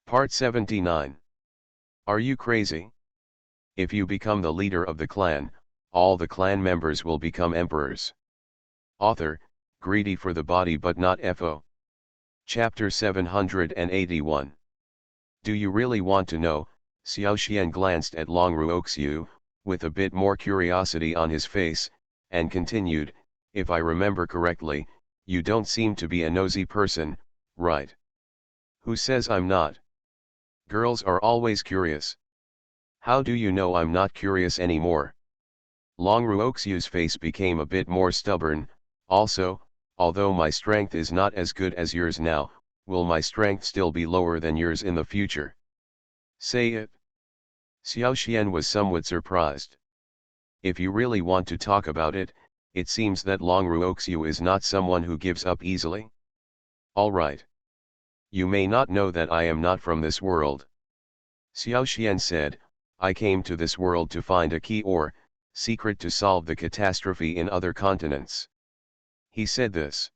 Part 79. Are you crazy? If you become the leader of the clan, all the clan members will become emperors. Author, greedy for the body but not FO. Chapter 781. Do you really want to know? Xiao Xian glanced at Long Ruoxiu, with a bit more curiosity on his face, and continued, if I remember correctly, you don't seem to be a nosy person, right? Who says I'm not? Girls are always curious. How do you know I'm not curious anymore? Long Ruoxiu's face became a bit more stubborn. Also, although my strength is not as good as yours now, will my strength still be lower than yours in the future? Say it. Xiao Xian was somewhat surprised. If you really want to talk about it, it seems that Long Ruoxiu is not someone who gives up easily. All right. You may not know that I am not from this world. Xiao Xian said, I came to this world to find a key or secret to solve the catastrophe in other continents. He said this.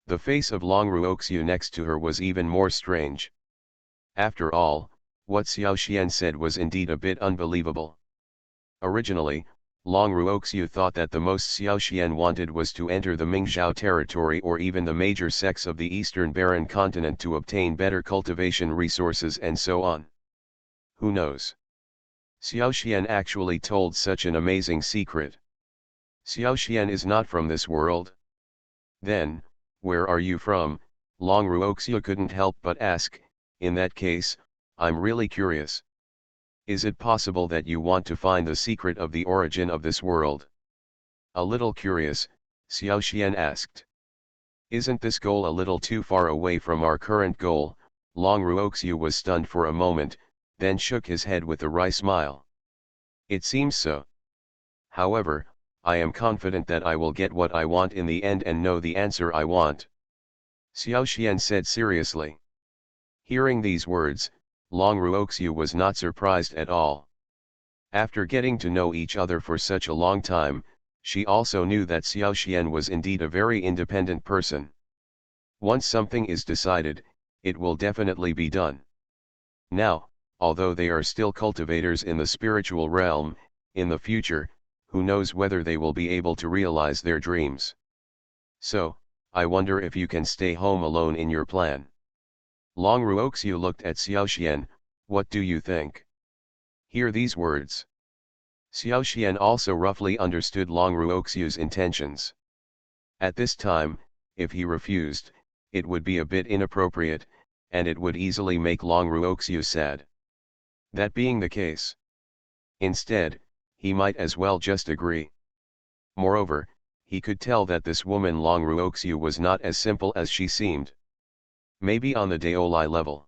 The face of Long Ruoxiu next to her was even more strange. After all, what Xiao Xian said was indeed a bit unbelievable. Originally, Long Ruoxiu thought that the most Xiao Xian wanted was to enter the Mingzhou territory or even the major sects of the Eastern Barren continent to obtain better cultivation resources and so on. Who knows? Xiao Xian actually told such an amazing secret. Xiao Xian is not from this world. Then, where are you from? Long Ruoxiu couldn't help but ask. In that case, I'm really curious. Is it possible that you want to find the secret of the origin of this world? A little curious, Xiao Xian asked. Isn't this goal a little too far away from our current goal? Long Ruoxiu was stunned for a moment, then shook his head with a wry smile. It seems so. However, I am confident that I will get what I want in the end and know the answer I want. Xiao Xian said seriously. Hearing these words, Long Ruoxiu was not surprised at all. After getting to know each other for such a long time, she also knew that Xiao Xian was indeed a very independent person. Once something is decided, it will definitely be done. Now, although they are still cultivators in the spiritual realm, in the future, who knows whether they will be able to realize their dreams. So, I wonder if you can stay home alone in your plan. Long Ruoxiu looked at Xiao Xian, what do you think? Hear these words. Xiao Xian also roughly understood Long Ruoxiu's intentions. At this time, if he refused, it would be a bit inappropriate, and it would easily make Long Ruoxiu sad. That being the case. Instead, he might as well just agree. Moreover, he could tell that this woman Long Ruoxiu was not as simple as she seemed. Maybe on the Daolai level.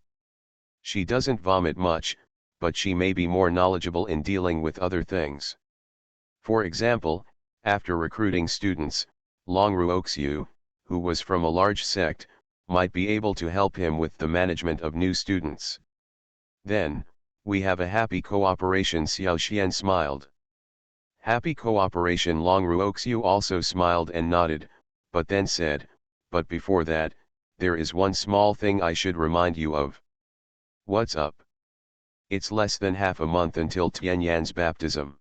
She doesn't vomit much, but she may be more knowledgeable in dealing with other things. For example, after recruiting students, Long Ruoxiu, who was from a large sect, might be able to help him with the management of new students. Then, we have a happy cooperation. Xiao Xian smiled. Happy cooperation. Long Ruoxiu also smiled and nodded, but then said, but before that, there is one small thing I should remind you of. What's up? It's less than half a month until Tianyan's baptism.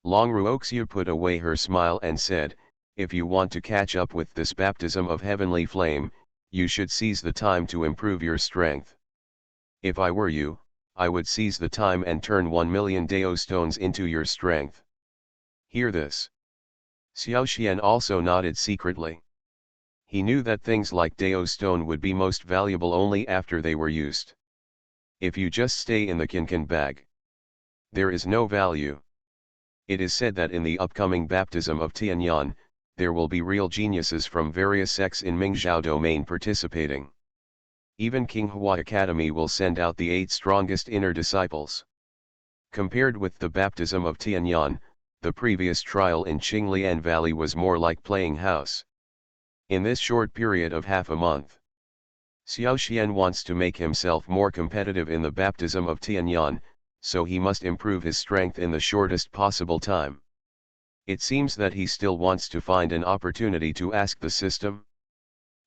Long Ruoxiu put away her smile and said, if you want to catch up with this baptism of heavenly flame, you should seize the time to improve your strength. If I were you, I would seize the time and turn 1 million Dao stones into your strength. Hear this. Xiao Xian also nodded secretly. He knew that things like Dao stone would be most valuable only after they were used. If you just stay in the Kinkan bag, there is no value. It is said that in the upcoming baptism of Tianyan, there will be real geniuses from various sects in Mingzhou domain participating. Even King Hua Academy will send out the 8 strongest inner disciples. Compared with the baptism of Tianyan, the previous trial in Qinglian Valley was more like playing house. In this short period of half a month, Xiao Xian wants to make himself more competitive in the baptism of Tianyan, so he must improve his strength in the shortest possible time. It seems that he still wants to find an opportunity to ask the system.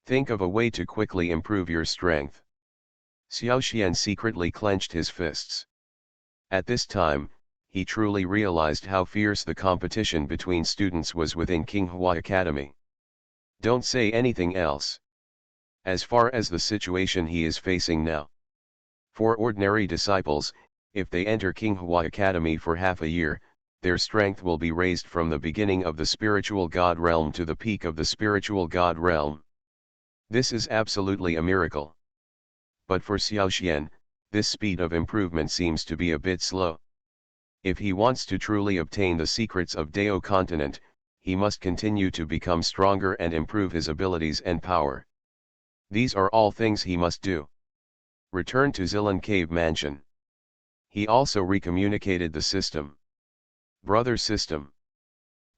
Think of a way to quickly improve your strength. Xiao Xian secretly clenched his fists. At this time, he truly realized how fierce the competition between students was within Qinghua Academy. Don't say anything else. As far as the situation he is facing now. For ordinary disciples, if they enter Qinghua Academy for half a year, their strength will be raised from the beginning of the spiritual God realm to the peak of the spiritual God realm. This is absolutely a miracle. But for Xiao Xian, this speed of improvement seems to be a bit slow. If he wants to truly obtain the secrets of Dao continent, he must continue to become stronger and improve his abilities and power. These are all things he must do. Return to Zilan Cave Mansion. He also recommunicated the system. Brother system.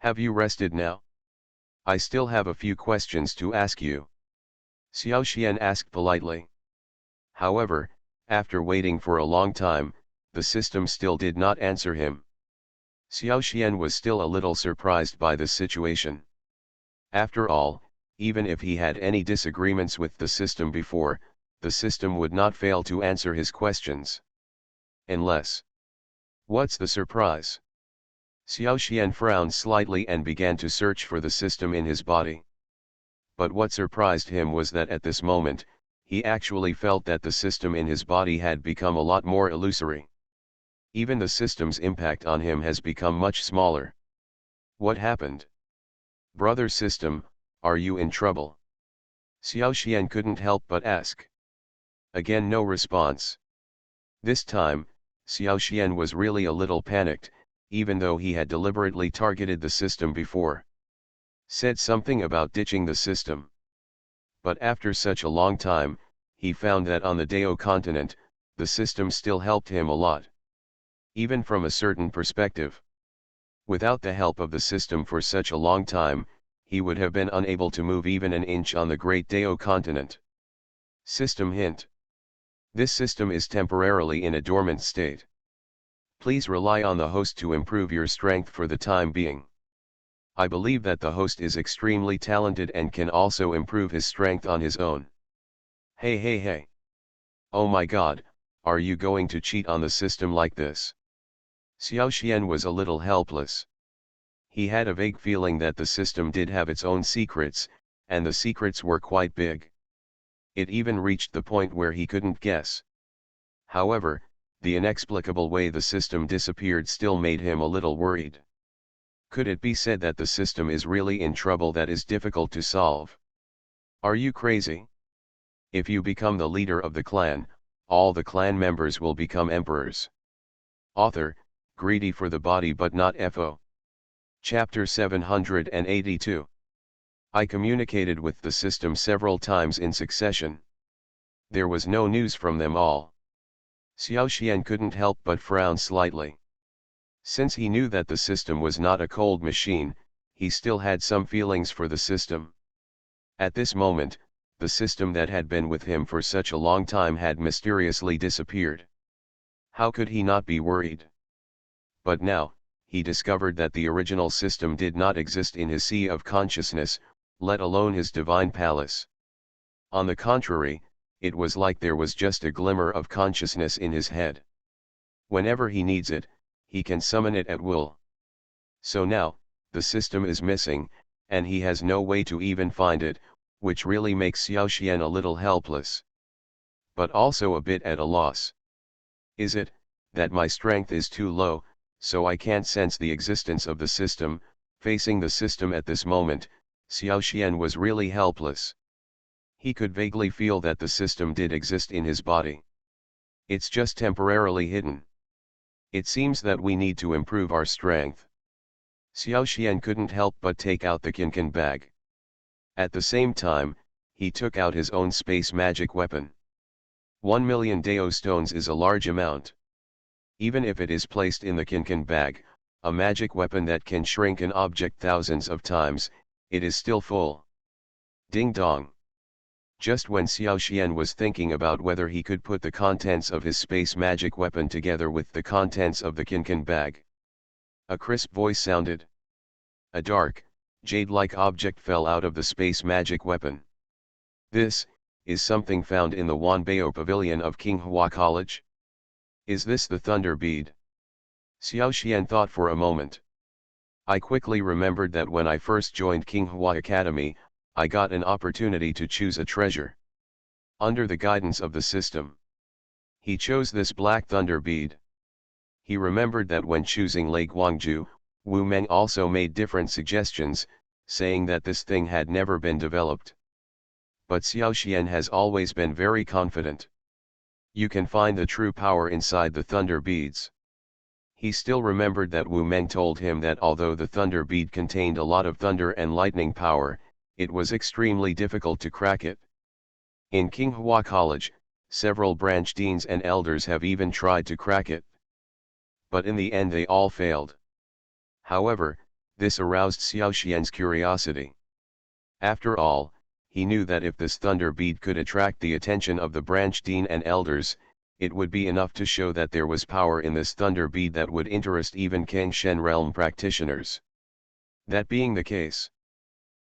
Have you rested now? I still have a few questions to ask you. Xiao Xian asked politely. However, after waiting for a long time, the system still did not answer him. Xiao Xian was still a little surprised by this situation. After all, even if he had any disagreements with the system before, the system would not fail to answer his questions. Unless. What's the surprise? Xiao Xian frowned slightly and began to search for the system in his body. But what surprised him was that at this moment, he actually felt that the system in his body had become a lot more illusory. Even the system's impact on him has become much smaller. What happened? Brother system, are you in trouble? Xiao Xian couldn't help but ask. Again no response. This time, Xiao Xian was really a little panicked, even though he had deliberately targeted the system before. Said something about ditching the system. But after such a long time, he found that on the Dao continent, the system still helped him a lot. Even from a certain perspective. Without the help of the system for such a long time, he would have been unable to move even an inch on the great Dao continent. System hint. This system is temporarily in a dormant state. Please rely on the host to improve your strength for the time being. I believe that the host is extremely talented and can also improve his strength on his own. Hey. Oh my god, are you going to cheat on the system like this? Xiao Xian was a little helpless. He had a vague feeling that the system did have its own secrets, and the secrets were quite big. It even reached the point where he couldn't guess. However, the inexplicable way the system disappeared still made him a little worried. Could it be said that the system is really in trouble that is difficult to solve? Are you crazy? If you become the leader of the clan, all the clan members will become emperors. Author, greedy for the body but not FO. Chapter 782. I communicated with the system several times in succession. There was no news from them all. Xiao Xian couldn't help but frown slightly. Since he knew that the system was not a cold machine, he still had some feelings for the system. At this moment, the system that had been with him for such a long time had mysteriously disappeared. How could he not be worried? But now, he discovered that the original system did not exist in his sea of consciousness, let alone his divine palace. On the contrary, it was like there was just a glimmer of consciousness in his head. Whenever he needs it, he can summon it at will. So now, the system is missing, and he has no way to even find it, which really makes Xiao Xian a little helpless. But also a bit at a loss. Is it, that my strength is too low, so I can't sense the existence of the system? Facing the system at this moment, Xiao Xian was really helpless. He could vaguely feel that the system did exist in his body. It's just temporarily hidden. It seems that we need to improve our strength. Xiao Xian couldn't help but take out the Qinqin bag. At the same time, he took out his own space magic weapon. 1 million Dao stones is a large amount. Even if it is placed in the Qinqin bag, a magic weapon that can shrink an object thousands of times, it is still full. Ding dong. Just when Xiao Xian was thinking about whether he could put the contents of his space magic weapon together with the contents of the Qinqin bag, a crisp voice sounded. A dark, jade-like object fell out of the space magic weapon. This, is something found in the Wanbao Pavilion of King Hua College? Is this the thunder bead? Xiao Xian thought for a moment. I quickly remembered that when I first joined King Hua Academy, I got an opportunity to choose a treasure. Under the guidance of the system, he chose this black thunder bead. He remembered that when choosing Lake Guangzhou, Wu Meng also made different suggestions, saying that this thing had never been developed. But Xiao Xian has always been very confident. You can find the true power inside the thunder beads. He still remembered that Wu Meng told him that although the thunder bead contained a lot of thunder and lightning power, it was extremely difficult to crack it. In King Hua College, several branch deans and elders have even tried to crack it. But in the end they all failed. However, this aroused Xiao Xian's curiosity. After all, he knew that if this thunder bead could attract the attention of the branch dean and elders, it would be enough to show that there was power in this thunder bead that would interest even Kangshen realm practitioners. That being the case,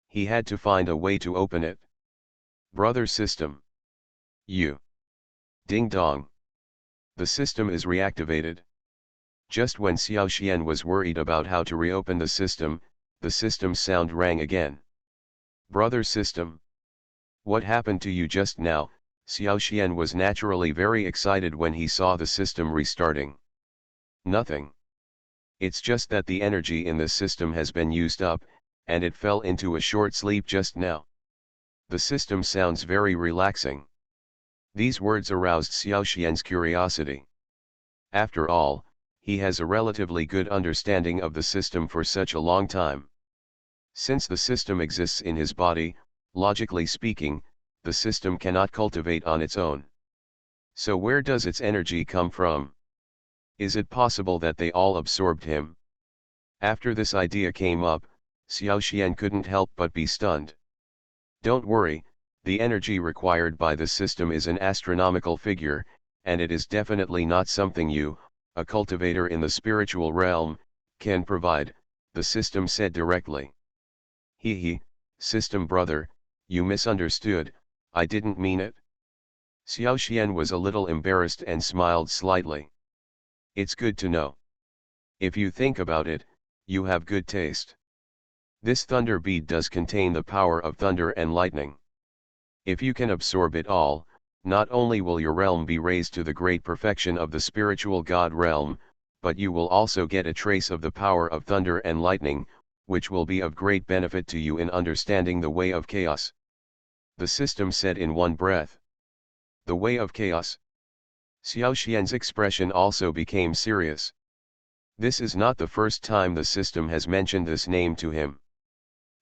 he had to find a way to open it. Brother system. You. Ding dong. The system is reactivated. Just when Xiao Xian was worried about how to reopen the system's sound rang again. Brother system. What happened to you just now? Xiao Xian was naturally very excited when he saw the system restarting. Nothing. It's just that the energy in this system has been used up, and it fell into a short sleep just now. The system sounds very relaxing. These words aroused Xiao Xian's curiosity. After all, he has a relatively good understanding of the system for such a long time. Since the system exists in his body, logically speaking, the system cannot cultivate on its own. So where does its energy come from? Is it possible that they all absorbed him? After this idea came up, Xiao Xian couldn't help but be stunned. Don't worry, the energy required by the system is an astronomical figure, and it is definitely not something you, a cultivator in the spiritual realm, can provide, the system said directly. He, system brother, you misunderstood, I didn't mean it. Xiao Xian was a little embarrassed and smiled slightly. It's good to know. If you think about it, you have good taste. This thunder bead does contain the power of thunder and lightning. If you can absorb it all, not only will your realm be raised to the great perfection of the spiritual God realm, but you will also get a trace of the power of thunder and lightning, which will be of great benefit to you in understanding the way of chaos. The system said in one breath. The way of chaos. Xiao Xian's expression also became serious. This is not the first time the system has mentioned this name to him.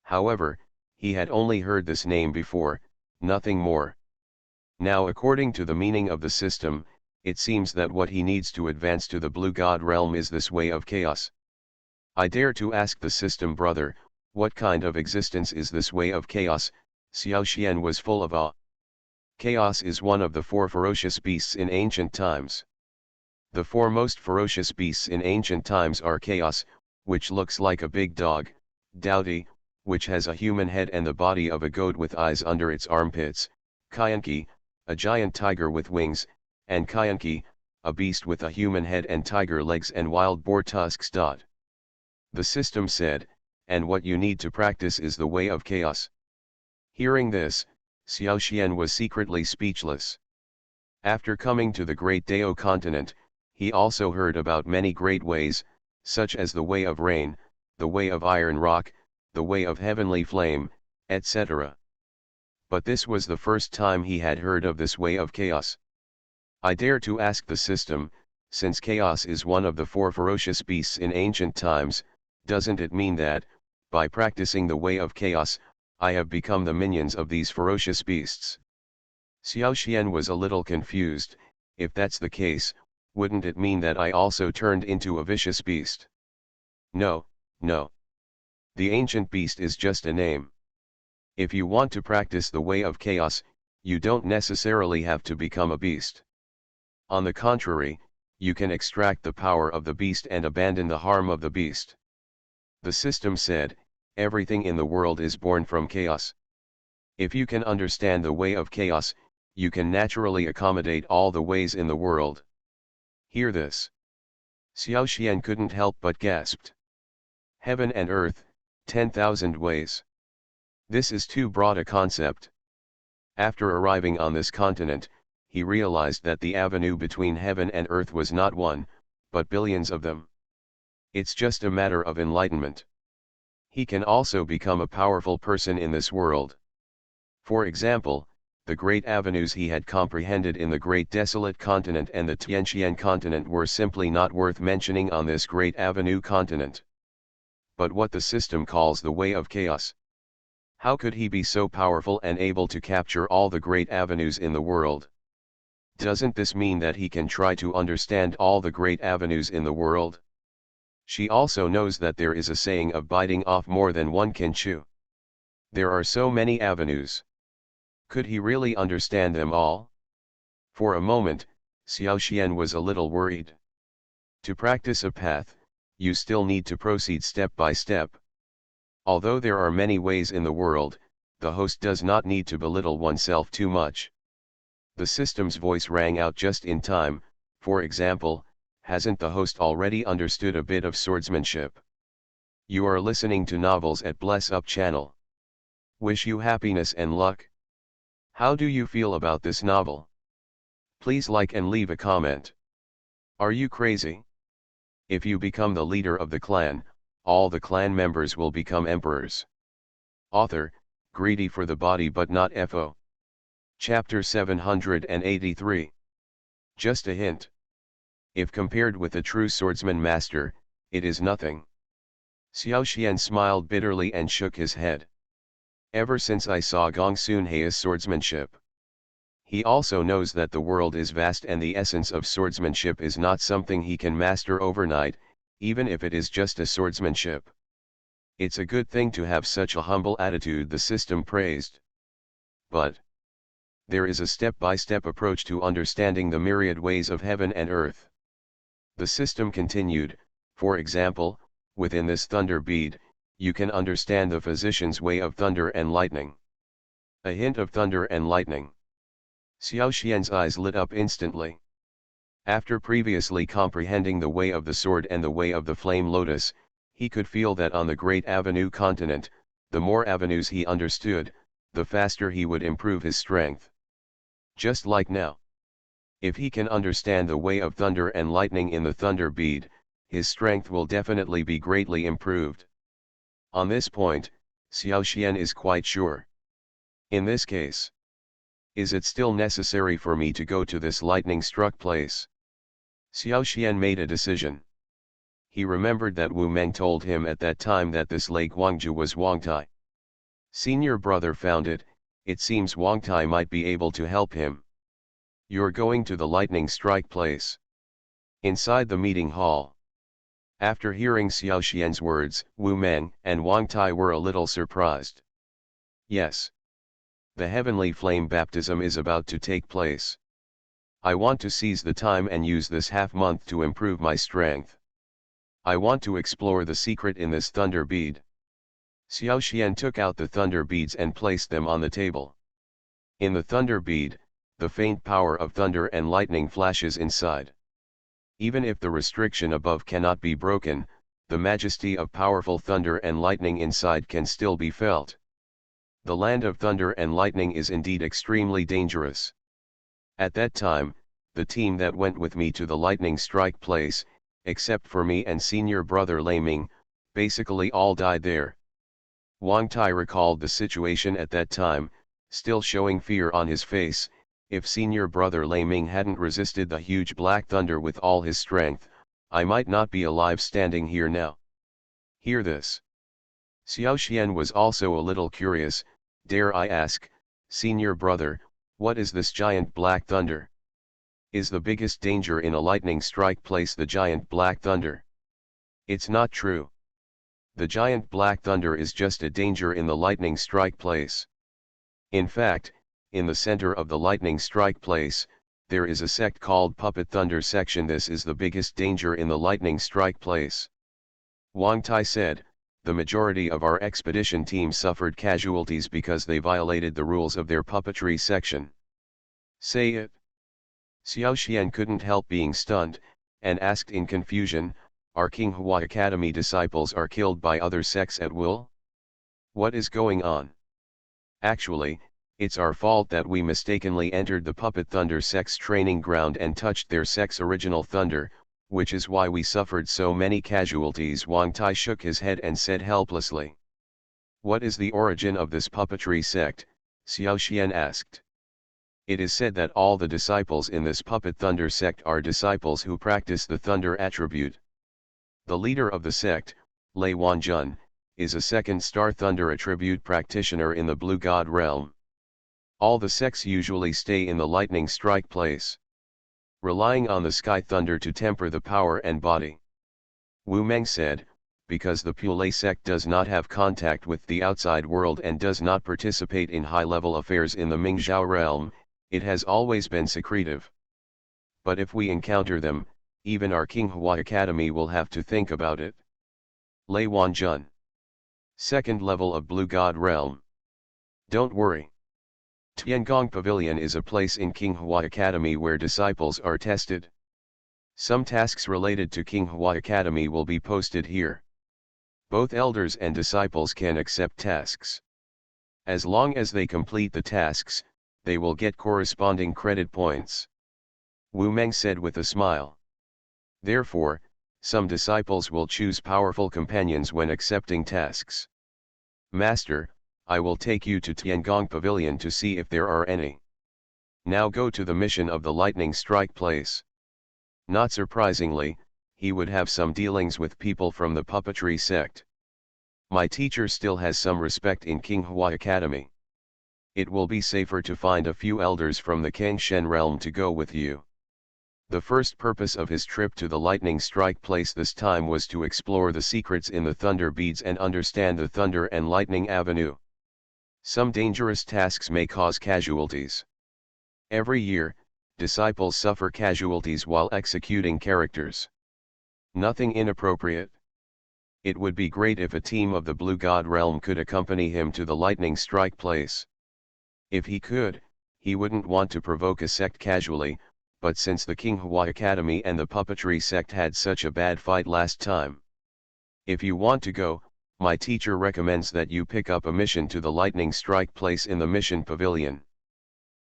However, he had only heard this name before, nothing more. Now according to the meaning of the system, it seems that what he needs to advance to the blue god realm is this way of chaos. I dare to ask the system brother, what kind of existence is this way of chaos? Xiao Xian was full of awe. Chaos is one of the 4 ferocious beasts in ancient times. The 4 most ferocious beasts in ancient times are chaos, which looks like a big dog, Daoti, which has a human head and the body of a goat with eyes under its armpits, Kyanki, a giant tiger with wings, and Kyanki, a beast with a human head and tiger legs and wild boar tusks. The system said, and what you need to practice is the way of chaos. Hearing this, Xiao Xian was secretly speechless. After coming to the Great Dao continent, he also heard about many great ways, such as the way of rain, the way of iron rock, the way of heavenly flame, etc. But this was the first time he had heard of this way of chaos. I dare to ask the system, since chaos is one of the 4 ferocious beasts in ancient times, doesn't it mean that, by practicing the way of chaos, I have become the minions of these ferocious beasts? Xiao Xian was a little confused. If that's the case, wouldn't it mean that I also turned into a vicious beast? No, no. The ancient beast is just a name. If you want to practice the way of chaos, you don't necessarily have to become a beast. On the contrary, you can extract the power of the beast and abandon the harm of the beast. The system said, everything in the world is born from chaos. If you can understand the way of chaos, you can naturally accommodate all the ways in the world. Hear this. Xiao Xian couldn't help but gasped. Heaven and earth, 10,000 ways. This is too broad a concept. After arriving on this continent, he realized that the avenue between heaven and earth was not one, but billions of them. It's just a matter of enlightenment. He can also become a powerful person in this world. For example, the great avenues he had comprehended in the Great Desolate Continent and the Tianqian Continent were simply not worth mentioning on this Great Avenue Continent. But what the system calls the way of chaos. How could he be so powerful and able to capture all the great avenues in the world? Doesn't this mean that he can try to understand all the great avenues in the world? She also knows that there is a saying of biting off more than one can chew. There are so many avenues. Could he really understand them all? For a moment, Xiao Xian was a little worried. To practice a path, you still need to proceed step by step. Although there are many ways in the world, the host does not need to belittle oneself too much. The system's voice rang out just in time. For example, hasn't the host already understood a bit of swordsmanship? You are listening to Novels at Bless Up channel. Wish you happiness and luck. How do you feel about this novel? Please like and leave a comment. Are you crazy? If you become the leader of the clan, all the clan members will become emperors. Author, greedy for the body but not FO. Chapter 783. Just a hint. If compared with a true swordsman master, it is nothing. Xiao Xian smiled bitterly and shook his head. Ever since I saw Gong Sun Hei's swordsmanship. He also knows that the world is vast and the essence of swordsmanship is not something he can master overnight, even if it is just a swordsmanship. It's a good thing to have such a humble attitude, the system praised. But there is a step-by-step approach to understanding the myriad ways of heaven and earth. The system continued. For example, within this thunder bead, you can understand the physician's way of thunder and lightning. A hint of thunder and lightning. Xiao Xian's eyes lit up instantly. After previously comprehending the way of the sword and the way of the flame lotus, he could feel that on the Great Avenue continent, the more avenues he understood, the faster he would improve his strength. Just like now. If he can understand the way of thunder and lightning in the thunder bead, his strength will definitely be greatly improved. On this point, Xiao Xian is quite sure. In this case, is it still necessary for me to go to this lightning-struck place? Xiao Xian made a decision. He remembered that Wu Meng told him at that time that this Lake Guangzhou was Wangtai. Senior brother found it. It seems Wangtai might be able to help him. You're going to the lightning strike place. Inside the meeting hall. After hearing Xiao Xian's words, Wu Meng and Wangtai were a little surprised. Yes. The heavenly flame baptism is about to take place. I want to seize the time and use this half-month to improve my strength. I want to explore the secret in this thunder bead. Xiao Xian took out the thunder beads and placed them on the table. In the thunder bead, the faint power of thunder and lightning flashes inside. Even if the restriction above cannot be broken, the majesty of powerful thunder and lightning inside can still be felt. The land of thunder and lightning is indeed extremely dangerous. At that time, the team that went with me to the lightning strike place, except for me and senior brother Lei Ming, basically all died there. Wang Tai recalled the situation at that time, still showing fear on his face. If senior brother Lei Ming hadn't resisted the huge black thunder with all his strength, I might not be alive standing here now. Hear this. Xiao Xian was also a little curious. Dare I ask, senior brother, what is this giant black thunder? Is the biggest danger in a lightning strike place the giant black thunder? It's not true. The giant black thunder is just a danger in the lightning strike place. In fact, in the center of the lightning strike place, there is a sect called Puppet Thunder Section. This is the biggest danger in the lightning strike place. Wang Tai said, the majority of our expedition team suffered casualties because they violated the rules of their puppetry section. Say it. Xiao Xian couldn't help being stunned, and asked in confusion, our Qinghua Academy disciples are killed by other sects at will? What is going on? Actually, it's our fault that we mistakenly entered the Puppet Thunder sect's training ground and touched their sect's original thunder, which is why we suffered so many casualties. Wang Tai shook his head and said helplessly. What is the origin of this puppetry sect? Xiao Xian asked. It is said that all the disciples in this Puppet Thunder sect are disciples who practice the thunder attribute. The leader of the sect, Lei Wanjun, is a second-star thunder attribute practitioner in the Blue God realm. All the sects usually stay in the lightning strike place, relying on the sky thunder to temper the power and body. Wu Meng said, because the Pulei sect does not have contact with the outside world and does not participate in high-level affairs in the Mingzhou realm, it has always been secretive. But if we encounter them, even our Qinghua Academy will have to think about it. Lei Wanjun. Second level of Blue God realm. Don't worry. Tiangong Pavilion is a place in Qinghua Academy where disciples are tested. Some tasks related to Qinghua Academy will be posted here. Both elders and disciples can accept tasks. As long as they complete the tasks, they will get corresponding credit points. Wu Meng said with a smile. Therefore, some disciples will choose powerful companions when accepting tasks. Master, I will take you to Tiangong Pavilion to see if there are any. Now go to the mission of the lightning strike place. Not surprisingly, he would have some dealings with people from the puppetry sect. My teacher still has some respect in Qinghua Academy. It will be safer to find a few elders from the Kangshen realm to go with you. The first purpose of his trip to the lightning strike place this time was to explore the secrets in the thunder beads and understand the thunder and lightning avenue. Some dangerous tasks may cause casualties. Every year, disciples suffer casualties while executing characters. Nothing inappropriate. It would be great if a team of the Blue God realm could accompany him to the lightning strike place. If he could, he wouldn't want to provoke a sect casually, but since the Qinghua Academy and the puppetry sect had such a bad fight last time. If you want to go, my teacher recommends that you pick up a mission to the lightning strike place in the mission pavilion.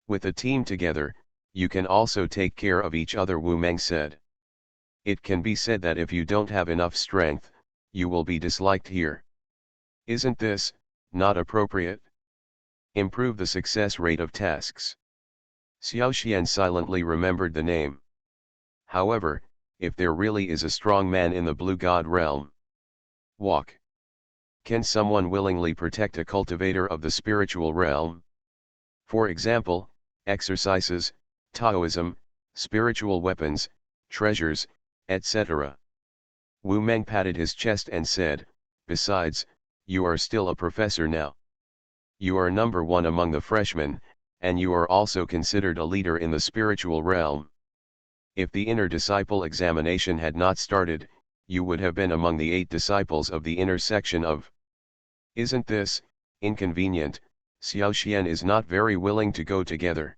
With a team together, you can also take care of each other, Wu Meng said. It can be said that if you don't have enough strength, you will be disliked here. Isn't this not appropriate? Improve the success rate of tasks. Xiao Xian silently remembered the name. However, if there really is a strong man in the Blue God realm, walk. Can someone willingly protect a cultivator of the spiritual realm? For example, exercises, Taoism, spiritual weapons, treasures, etc. Wu Meng patted his chest and said, besides, you are still a professor now. You are number one among the freshmen, and you are also considered a leader in the spiritual realm. If the inner disciple examination had not started, you would have been among the 8 disciples of the inner section of. Isn't this inconvenient? Xiao Xian is not very willing to go together.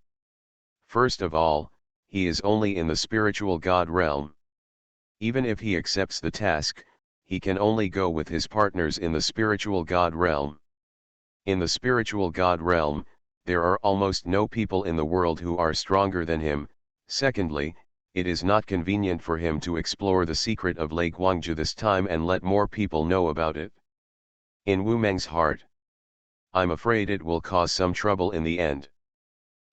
First of all, he is only in the spiritual God realm. Even if he accepts the task, he can only go with his partners in the spiritual God realm. In the spiritual God realm, there are almost no people in the world who are stronger than him. Secondly, it is not convenient for him to explore the secret of Lake Guangzhou this time and let more people know about it. In Wu Meng's heart, I'm afraid it will cause some trouble in the end.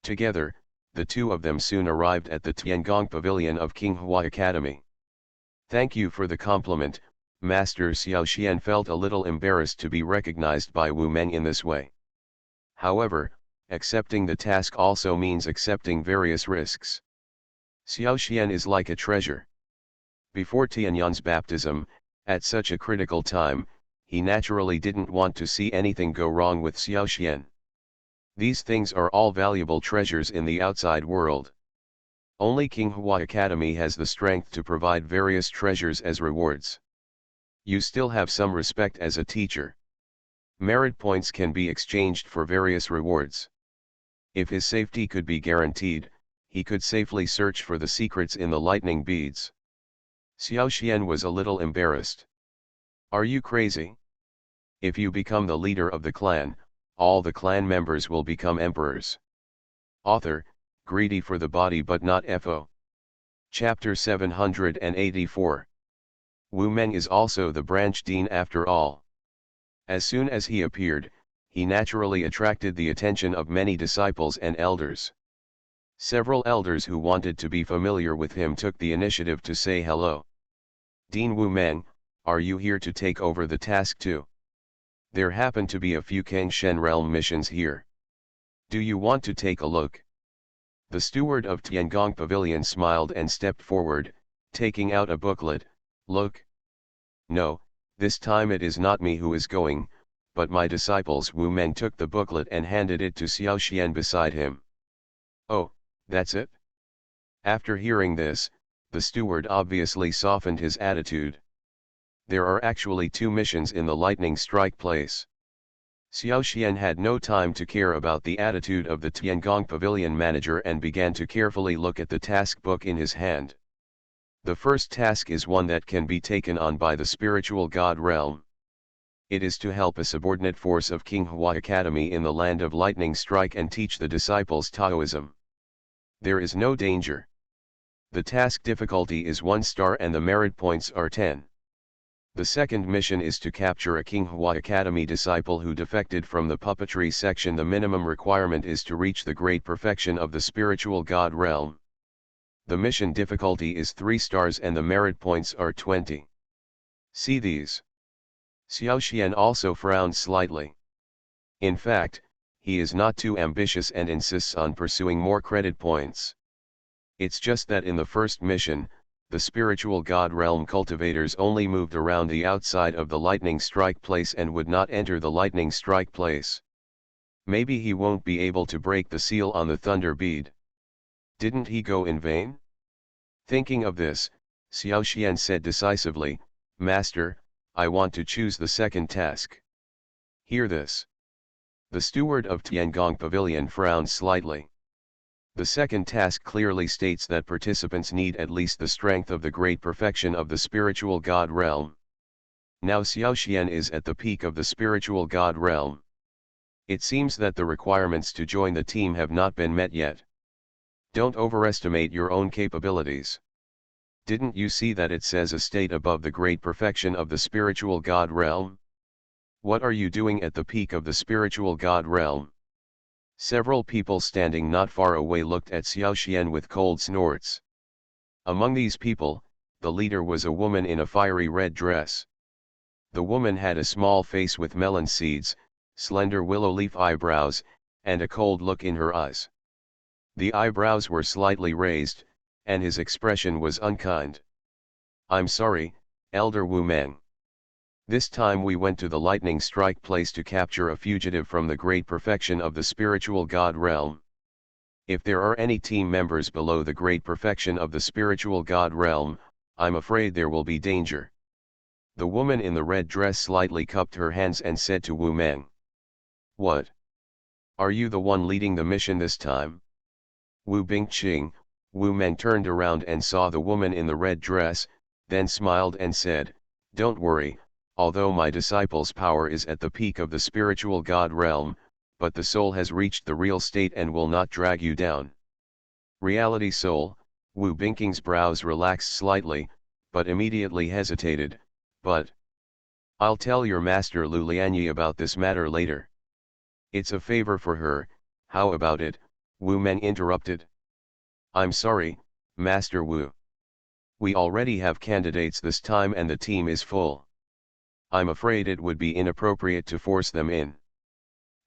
Together, the two of them soon arrived at the Tiangong Pavilion of Qinghua Academy. Thank you for the compliment, Master. Xiao Xian felt a little embarrassed to be recognized by Wu Meng in this way. However, accepting the task also means accepting various risks. Xiao Xian is like a treasure. Before Tianyang's baptism, at such a critical time, he naturally didn't want to see anything go wrong with Xiao Xian. These things are all valuable treasures in the outside world. Only Qinghua Academy has the strength to provide various treasures as rewards. You still have some respect as a teacher. Merit points can be exchanged for various rewards. If his safety could be guaranteed, he could safely search for the secrets in the lightning beads. Xiao Xian was a little embarrassed. Are you crazy? If you become the leader of the clan, all the clan members will become emperors. Author, greedy for the body but not FO. Chapter 784. Wu Meng is also the branch dean after all. As soon as he appeared, he naturally attracted the attention of many disciples and elders. Several elders who wanted to be familiar with him took the initiative to say hello. Dean Wu Meng, are you here to take over the task too? There happen to be a few Kangshen realm missions here. Do you want to take a look? The steward of Tiangong Pavilion smiled and stepped forward, taking out a booklet. Look. No, this time it is not me who is going, but my disciples. Wu Meng took the booklet and handed it to Xiao Xian beside him. Oh, that's it? After hearing this, the steward obviously softened his attitude. There are actually 2 missions in the lightning strike place. Xiao Xian had no time to care about the attitude of the Tiangong Pavilion manager and began to carefully look at the task book in his hand. The first task is one that can be taken on by the spiritual god realm. It is to help a subordinate force of King Hua Academy in the land of lightning strike and teach the disciples Taoism. There is no danger. The task difficulty is 1 star and the merit points are 10. The second mission is to capture a King Hua Academy disciple who defected from the puppetry section. The minimum requirement is to reach the great perfection of the spiritual god realm. The mission difficulty is 3 stars and the merit points are 20. See these. Xiao Xian also frowned slightly. In fact, he is not too ambitious and insists on pursuing more credit points. It's just that in the first mission, the spiritual god realm cultivators only moved around the outside of the lightning strike place and would not enter the lightning strike place. Maybe he won't be able to break the seal on the thunder bead. Didn't he go in vain? Thinking of this, Xiao Xian said decisively, Master, I want to choose the second task. Hear this. The steward of Tiangong Pavilion frowned slightly. The second task clearly states that participants need at least the strength of the great perfection of the spiritual god realm. Now Xiao Xian is at the peak of the spiritual god realm. It seems that the requirements to join the team have not been met yet. Don't overestimate your own capabilities. Didn't you see that it says a state above the great perfection of the spiritual god realm? What are you doing at the peak of the spiritual god realm? Several people standing not far away looked at Xiao Xian with cold snorts. Among these people, the leader was a woman in a fiery red dress. The woman had a small face with melon seeds, slender willow leaf eyebrows, and a cold look in her eyes. The eyebrows were slightly raised, and his expression was unkind. I'm sorry, Elder Wu Meng. This time we went to the lightning strike place to capture a fugitive from the great perfection of the spiritual god realm. If there are any team members below the great perfection of the spiritual god realm, I'm afraid there will be danger. The woman in the red dress slightly cupped her hands and said to Wu Meng. What? Are you the one leading the mission this time? Wu Bingqing, Wu Meng turned around and saw the woman in the red dress, then smiled and said, Don't worry. Although my disciple's power is at the peak of the spiritual god realm, but the soul has reached the real state and will not drag you down. Reality soul, Wu Bingqing's brows relaxed slightly, but immediately hesitated, but I'll tell your master Lu Lianyi about this matter later. It's a favor for her, how about it? Wu Meng interrupted. I'm sorry, Master Wu. We already have candidates this time and the team is full. I'm afraid it would be inappropriate to force them in.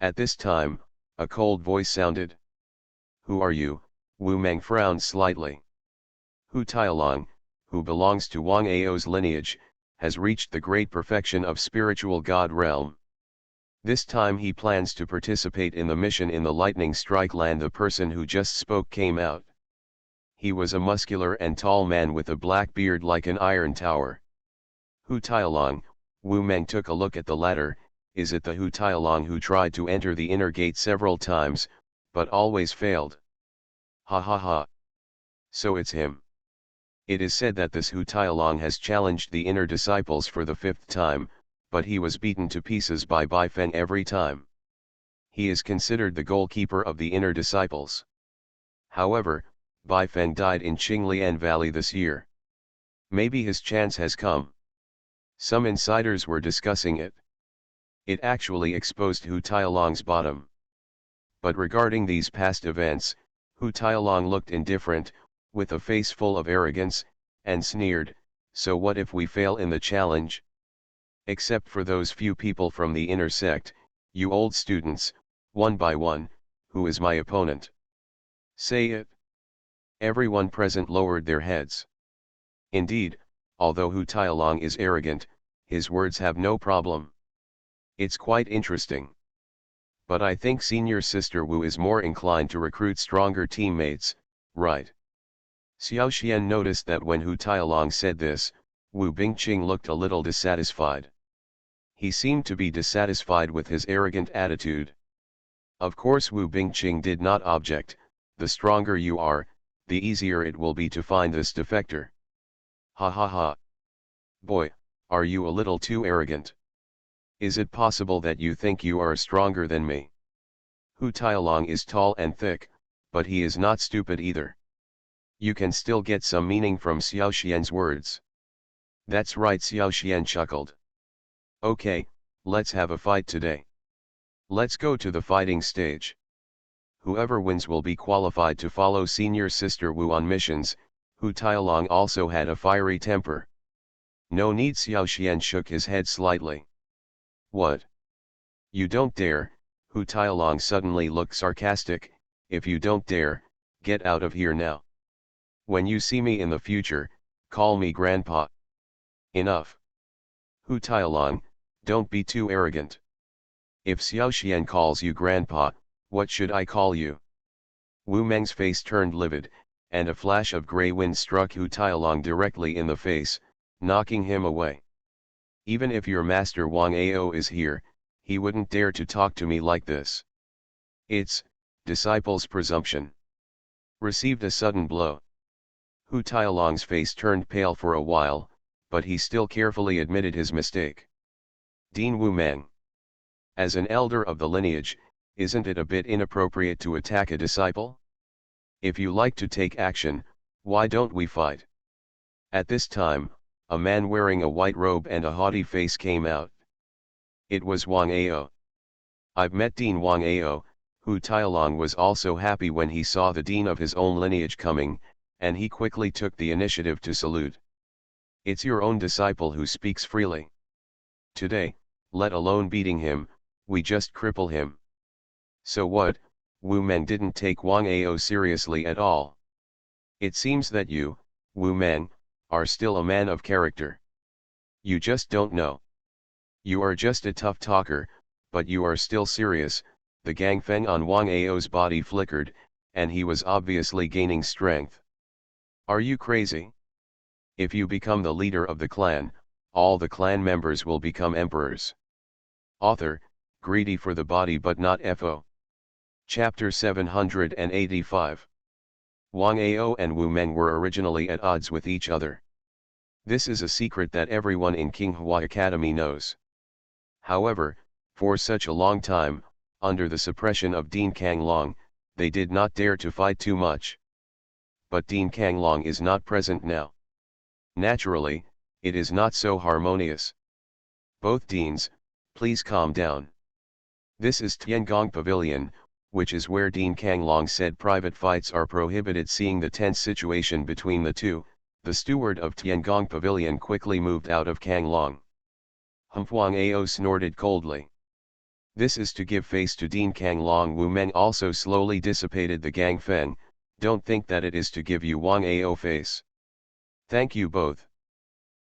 At this time, a cold voice sounded. Who are you? Wu Meng frowned slightly. Hu Tailong, who belongs to Wang Ao's lineage, has reached the great perfection of spiritual god realm. This time he plans to participate in the mission in the lightning strike land. The person who just spoke came out. He was a muscular and tall man with a black beard like an iron tower. Hu Tailong, Wu Meng took a look at the latter. Is it the Hu Tailong who tried to enter the inner gate several times, but always failed. Ha ha ha. So it's him. It is said that this Hu Tialong has challenged the inner disciples for the 5th time, but he was beaten to pieces by Bai Feng every time. He is considered the goalkeeper of the inner disciples. However, Bai Feng died in Qinglian Valley this year. Maybe his chance has come. Some insiders were discussing it. It actually exposed Hu Tialong's bottom. But regarding these past events, Hu Tialong looked indifferent, with a face full of arrogance, and sneered, "So what if we fail in the challenge? Except for those few people from the inner sect, you old students, one by one, who is my opponent? Say it." Everyone present lowered their heads. Indeed, although Hu Tialong is arrogant, his words have no problem. It's quite interesting. But I think senior sister Wu is more inclined to recruit stronger teammates, right? Xiao Xian noticed that when Hu Tialong said this, Wu Bingqing looked a little dissatisfied. He seemed to be dissatisfied with his arrogant attitude. Of course Wu Bingqing did not object. The stronger you are, the easier it will be to find this defector. Ha ha ha. Boy, are you a little too arrogant? Is it possible that you think you are stronger than me? Hu Tialong is tall and thick, but he is not stupid either. You can still get some meaning from Xiao Xian's words. That's right, Xiao Xian chuckled. Okay, let's have a fight today. Let's go to the fighting stage. Whoever wins will be qualified to follow senior sister Wu on missions. Hu Tialong also had a fiery temper. No need, Xiao Xian shook his head slightly. What? You don't dare? Hu Tialong suddenly looked sarcastic. If you don't dare, get out of here now. When you see me in the future, call me grandpa. Enough. Hu Tialong, don't be too arrogant. If Xiao Xian calls you grandpa, what should I call you? Wu Meng's face turned livid, and a flash of grey wind struck Hu Tialong directly in the face, knocking him away. Even if your master Wang Ao is here, he wouldn't dare to talk to me like this. It's disciple's presumption. Received a sudden blow. Hu Tialong's face turned pale for a while, but he still carefully admitted his mistake. Dean Wu Meng. As an elder of the lineage, isn't it a bit inappropriate to attack a disciple? If you like to take action, why don't we fight? At this time, a man wearing a white robe and a haughty face came out. It was Wang Ao. I've met Dean Wang Ao. Hu Tialong was also happy when he saw the dean of his own lineage coming, and he quickly took the initiative to salute. It's your own disciple who speaks freely. Today, let alone beating him, we just cripple him. So what? Wu Meng didn't take Wang Ao seriously at all. It seems that you, Wu Meng, are still a man of character. You just don't know. You are just a tough talker, but you are still serious. The gangfeng on Wang Ao's body flickered, and he was obviously gaining strength. Are you crazy? If you become the leader of the clan, all the clan members will become emperors. Author, greedy for the body but not FO. Chapter 785. Wang Ao and Wu Meng were originally at odds with each other. This is a secret that everyone in Qinghua Academy knows. However, for such a long time, under the suppression of Dean Kanglong, they did not dare to fight too much. But Dean Kanglong is not present now. Naturally, it is not so harmonious. Both deans, please calm down. This is Tiangong Pavilion, which is where Dean Kanglong said private fights are prohibited. Seeing the tense situation between the two, the steward of Tiangong Pavilion quickly moved out of Kanglong. Wang Ao snorted coldly. This is to give face to Dean Kanglong. Wu Meng also slowly dissipated the gangfeng. Don't think that it is to give you Wang Ao face. Thank you both.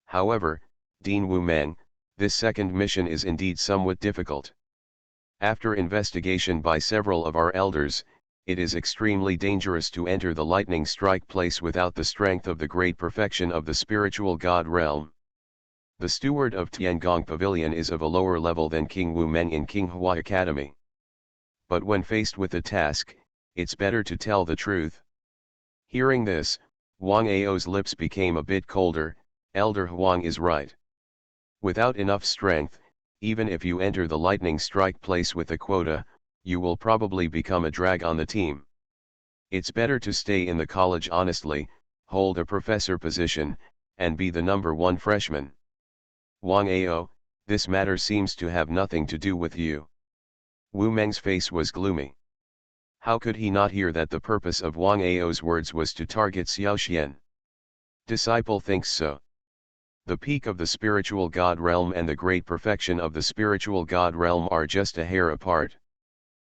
However, Dean Wu Meng, this second mission is indeed somewhat difficult. After investigation by several of our elders, it is extremely dangerous to enter the lightning strike place without the strength of the great perfection of the spiritual god realm. The steward of Tiangong Pavilion is of a lower level than King Wu Meng in Qinghua Academy. But when faced with a task, it's better to tell the truth. Hearing this, Wang Ao's lips became a bit colder. Elder Huang is right. Without enough strength, even if you enter the lightning strike place with a quota, you will probably become a drag on the team. It's better to stay in the college honestly, hold a professor position, and be the #1 freshman. Wang Ao, this matter seems to have nothing to do with you. Wu Meng's face was gloomy. How could he not hear that the purpose of Wang Ao's words was to target Xiaoxian? Disciple thinks so. The peak of the spiritual God realm and the great perfection of the spiritual God realm are just a hair apart.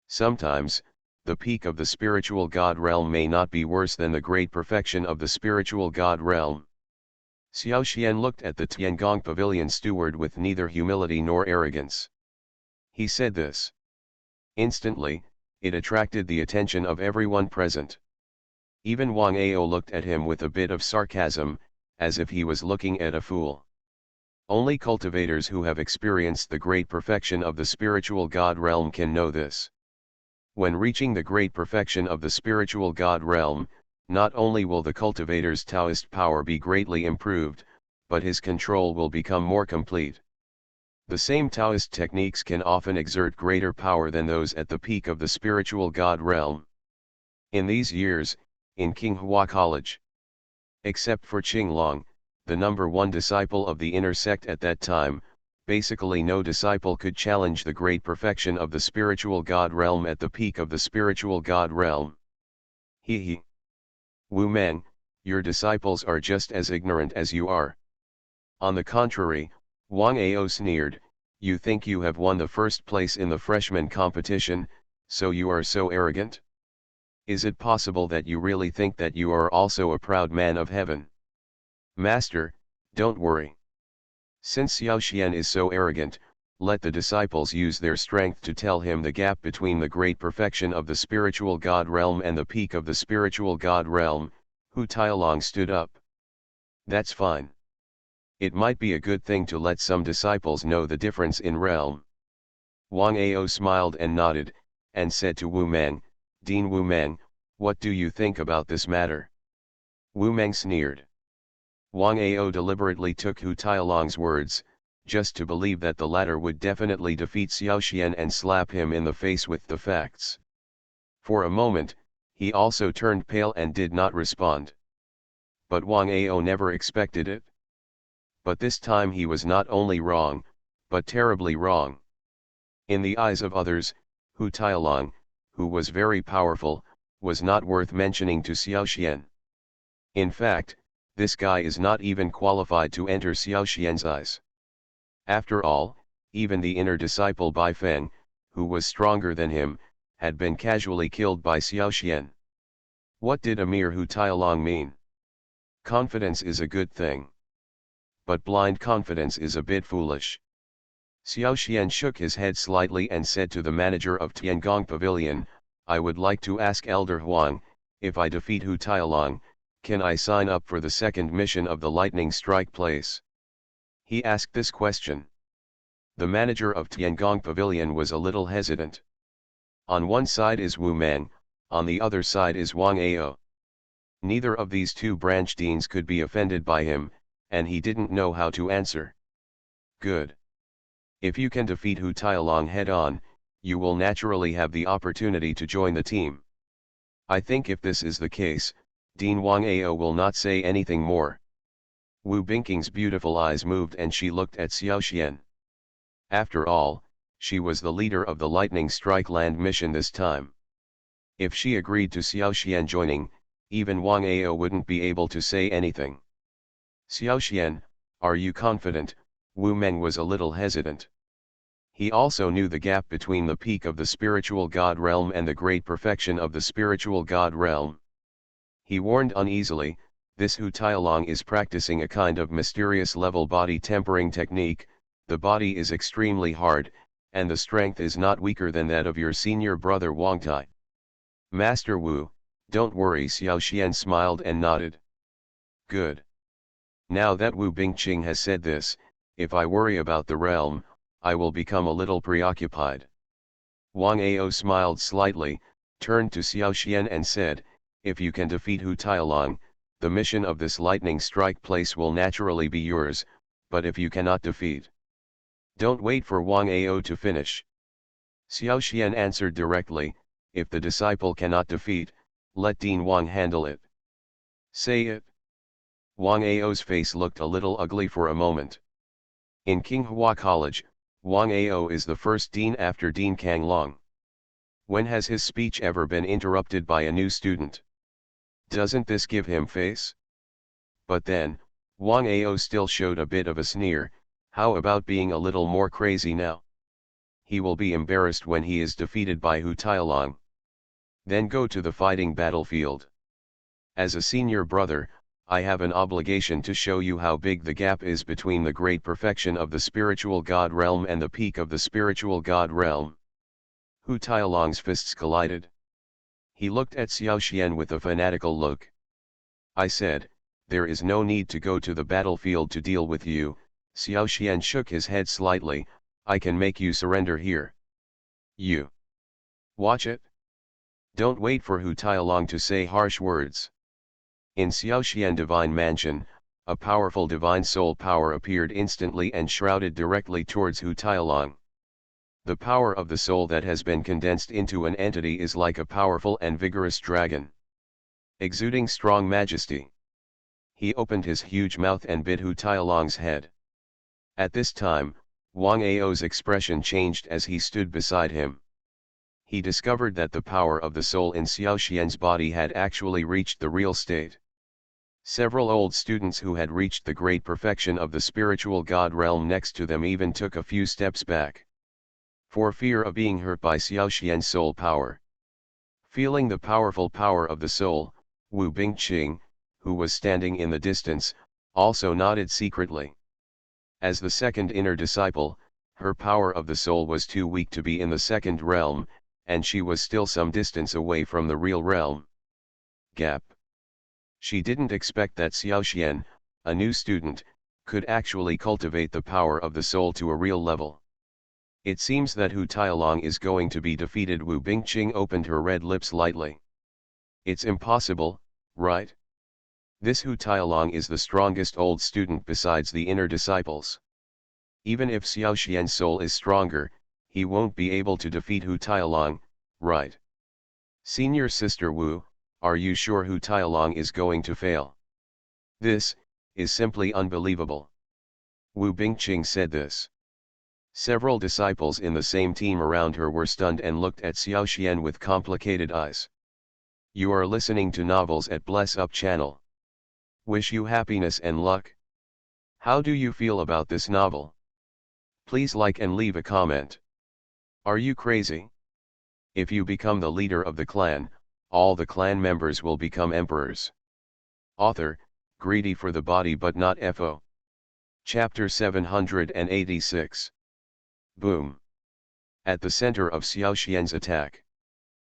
Sometimes, the peak of the spiritual God realm may not be worse than the great perfection of the spiritual God realm. Xiaoxian looked at the Tiangong Pavilion steward with neither humility nor arrogance. He said this. Instantly, it attracted the attention of everyone present. Even Wang Ao looked at him with a bit of sarcasm, as if he was looking at a fool. Only cultivators who have experienced the great perfection of the spiritual God realm can know this. When reaching the great perfection of the spiritual God realm, not only will the cultivator's Taoist power be greatly improved, but his control will become more complete. The same Taoist techniques can often exert greater power than those at the peak of the spiritual God realm. In these years, in Qinghua College, except for Qinglong, the #1 disciple of the inner sect at that time, basically no disciple could challenge the great perfection of the spiritual God realm at the peak of the spiritual God realm. He. Wu Meng, your disciples are just as ignorant as you are. On the contrary, Wang Ao sneered, you think you have won the first place in the freshman competition, so you are so arrogant? Is it possible that you really think that you are also a proud man of heaven? Master, don't worry. Since Xiaoxian is so arrogant, let the disciples use their strength to tell him the gap between the great perfection of the spiritual God realm and the peak of the spiritual God realm. Hu Tailong stood up. That's fine. It might be a good thing to let some disciples know the difference in realm. Wang Ao smiled and nodded, and said to Wu Meng, Dean Wu Meng, what do you think about this matter? Wu Meng sneered. Wang Ao deliberately took Hu Tailong's words, just to believe that the latter would definitely defeat Xiaoxian and slap him in the face with the facts. For a moment, he also turned pale and did not respond. But Wang Ao never expected it. But this time he was not only wrong, but terribly wrong. In the eyes of others, Hu Tailong, who was very powerful, was not worth mentioning to Xiaoxian. In fact, this guy is not even qualified to enter Xiaoxian's eyes. After all, even the inner disciple Bai Feng, who was stronger than him, had been casually killed by Xiaoxian. What did Emir Hu Tailong mean? Confidence is a good thing. But blind confidence is a bit foolish. Xiaoxian shook his head slightly and said to the manager of Tiangong Pavilion, I would like to ask Elder Huang, if I defeat Hu Tailong, can I sign up for the second mission of the lightning strike place? He asked this question. The manager of Tiangong Pavilion was a little hesitant. On one side is Wu Meng, on the other side is Wang Ao. Neither of these two branch deans could be offended by him, and he didn't know how to answer. Good. If you can defeat Hu Tailong head-on, you will naturally have the opportunity to join the team. I think if this is the case, Dean Wang Ao will not say anything more. Wu Bingqing's beautiful eyes moved and she looked at Xiaoxian. After all, she was the leader of the lightning strike land mission this time. If she agreed to Xiaoxian joining, even Wang Ao wouldn't be able to say anything. Xiaoxian, are you confident? Wu Meng was a little hesitant. He also knew the gap between the peak of the spiritual God realm and the great perfection of the spiritual God realm. He warned uneasily, this Hu Tailong is practicing a kind of mysterious level body tempering technique, the body is extremely hard, and the strength is not weaker than that of your senior brother Wang Tai. Master Wu, don't worry, Xiaoxian smiled and nodded. Good. Now that Wu Bingqing has said this, if I worry about the realm, I will become a little preoccupied. Wang Ao smiled slightly, turned to Xiao Xian and said, "If you can defeat Hu Tailong, the mission of this lightning strike place will naturally be yours, but if you cannot defeat, don't wait for Wang Ao to finish." Xiao Xian answered directly, "If the disciple cannot defeat, let Dean Wang handle it." "Say it." Wang Ao's face looked a little ugly for a moment. In Qinghua College, Wang Ao is the first dean after Dean Kang Long. When has his speech ever been interrupted by a new student? Doesn't this give him face? But then, Wang Ao still showed a bit of a sneer. How about being a little more crazy now? He will be embarrassed when he is defeated by Hu Tailong. Then go to the fighting battlefield. As a senior brother, I have an obligation to show you how big the gap is between the great perfection of the spiritual God realm and the peak of the spiritual God realm. Hu Tailong's fists collided. He looked at Xiao Xian with a fanatical look. "I said, there is no need to go to the battlefield to deal with you." Xiao Xian shook his head slightly. "I can make you surrender here. You watch it. Don't wait for Hu Tailong to say harsh words." In Xiao Xian Divine Mansion, a powerful divine soul power appeared instantly and shrouded directly towards Hu Tailong. The power of the soul that has been condensed into an entity is like a powerful and vigorous dragon, exuding strong majesty. He opened his huge mouth and bit Hu Tailong's head. At this time, Wang Ao's expression changed as he stood beside him. He discovered that the power of the soul in Xiao Xian's body had actually reached the real state. Several old students who had reached the great perfection of the spiritual God realm next to them even took a few steps back, for fear of being hurt by Xiao Xian's soul power. Feeling the powerful power of the soul, Wu Bingqing, who was standing in the distance, also nodded secretly. As the second inner disciple, her power of the soul was too weak to be in the second realm, and she was still some distance away from the real realm. Gap. She didn't expect that Xiao Xian, a new student, could actually cultivate the power of the soul to a real level. "It seems that Hu Tailong is going to be defeated." Wu Bingqing opened her red lips lightly. "It's impossible, right? This Hu Tailong is the strongest old student besides the inner disciples. Even if Xiao Xian's soul is stronger, he won't be able to defeat Hu Tailong, right? Senior Sister Wu, are you sure Hu Tailong is going to fail? This is simply unbelievable." Wu Bingqing said this. Several disciples in the same team around her were stunned and looked at Xiao Xian with complicated eyes. You are listening to Novels at Bless Up channel. Wish you happiness and luck. How do you feel about this novel? Please like and leave a comment. Are you crazy? If you become the leader of the clan, all the clan members will become emperors. Author, greedy for the body but not FO. Chapter 786. Boom. At the center of Xiao Xian's attack.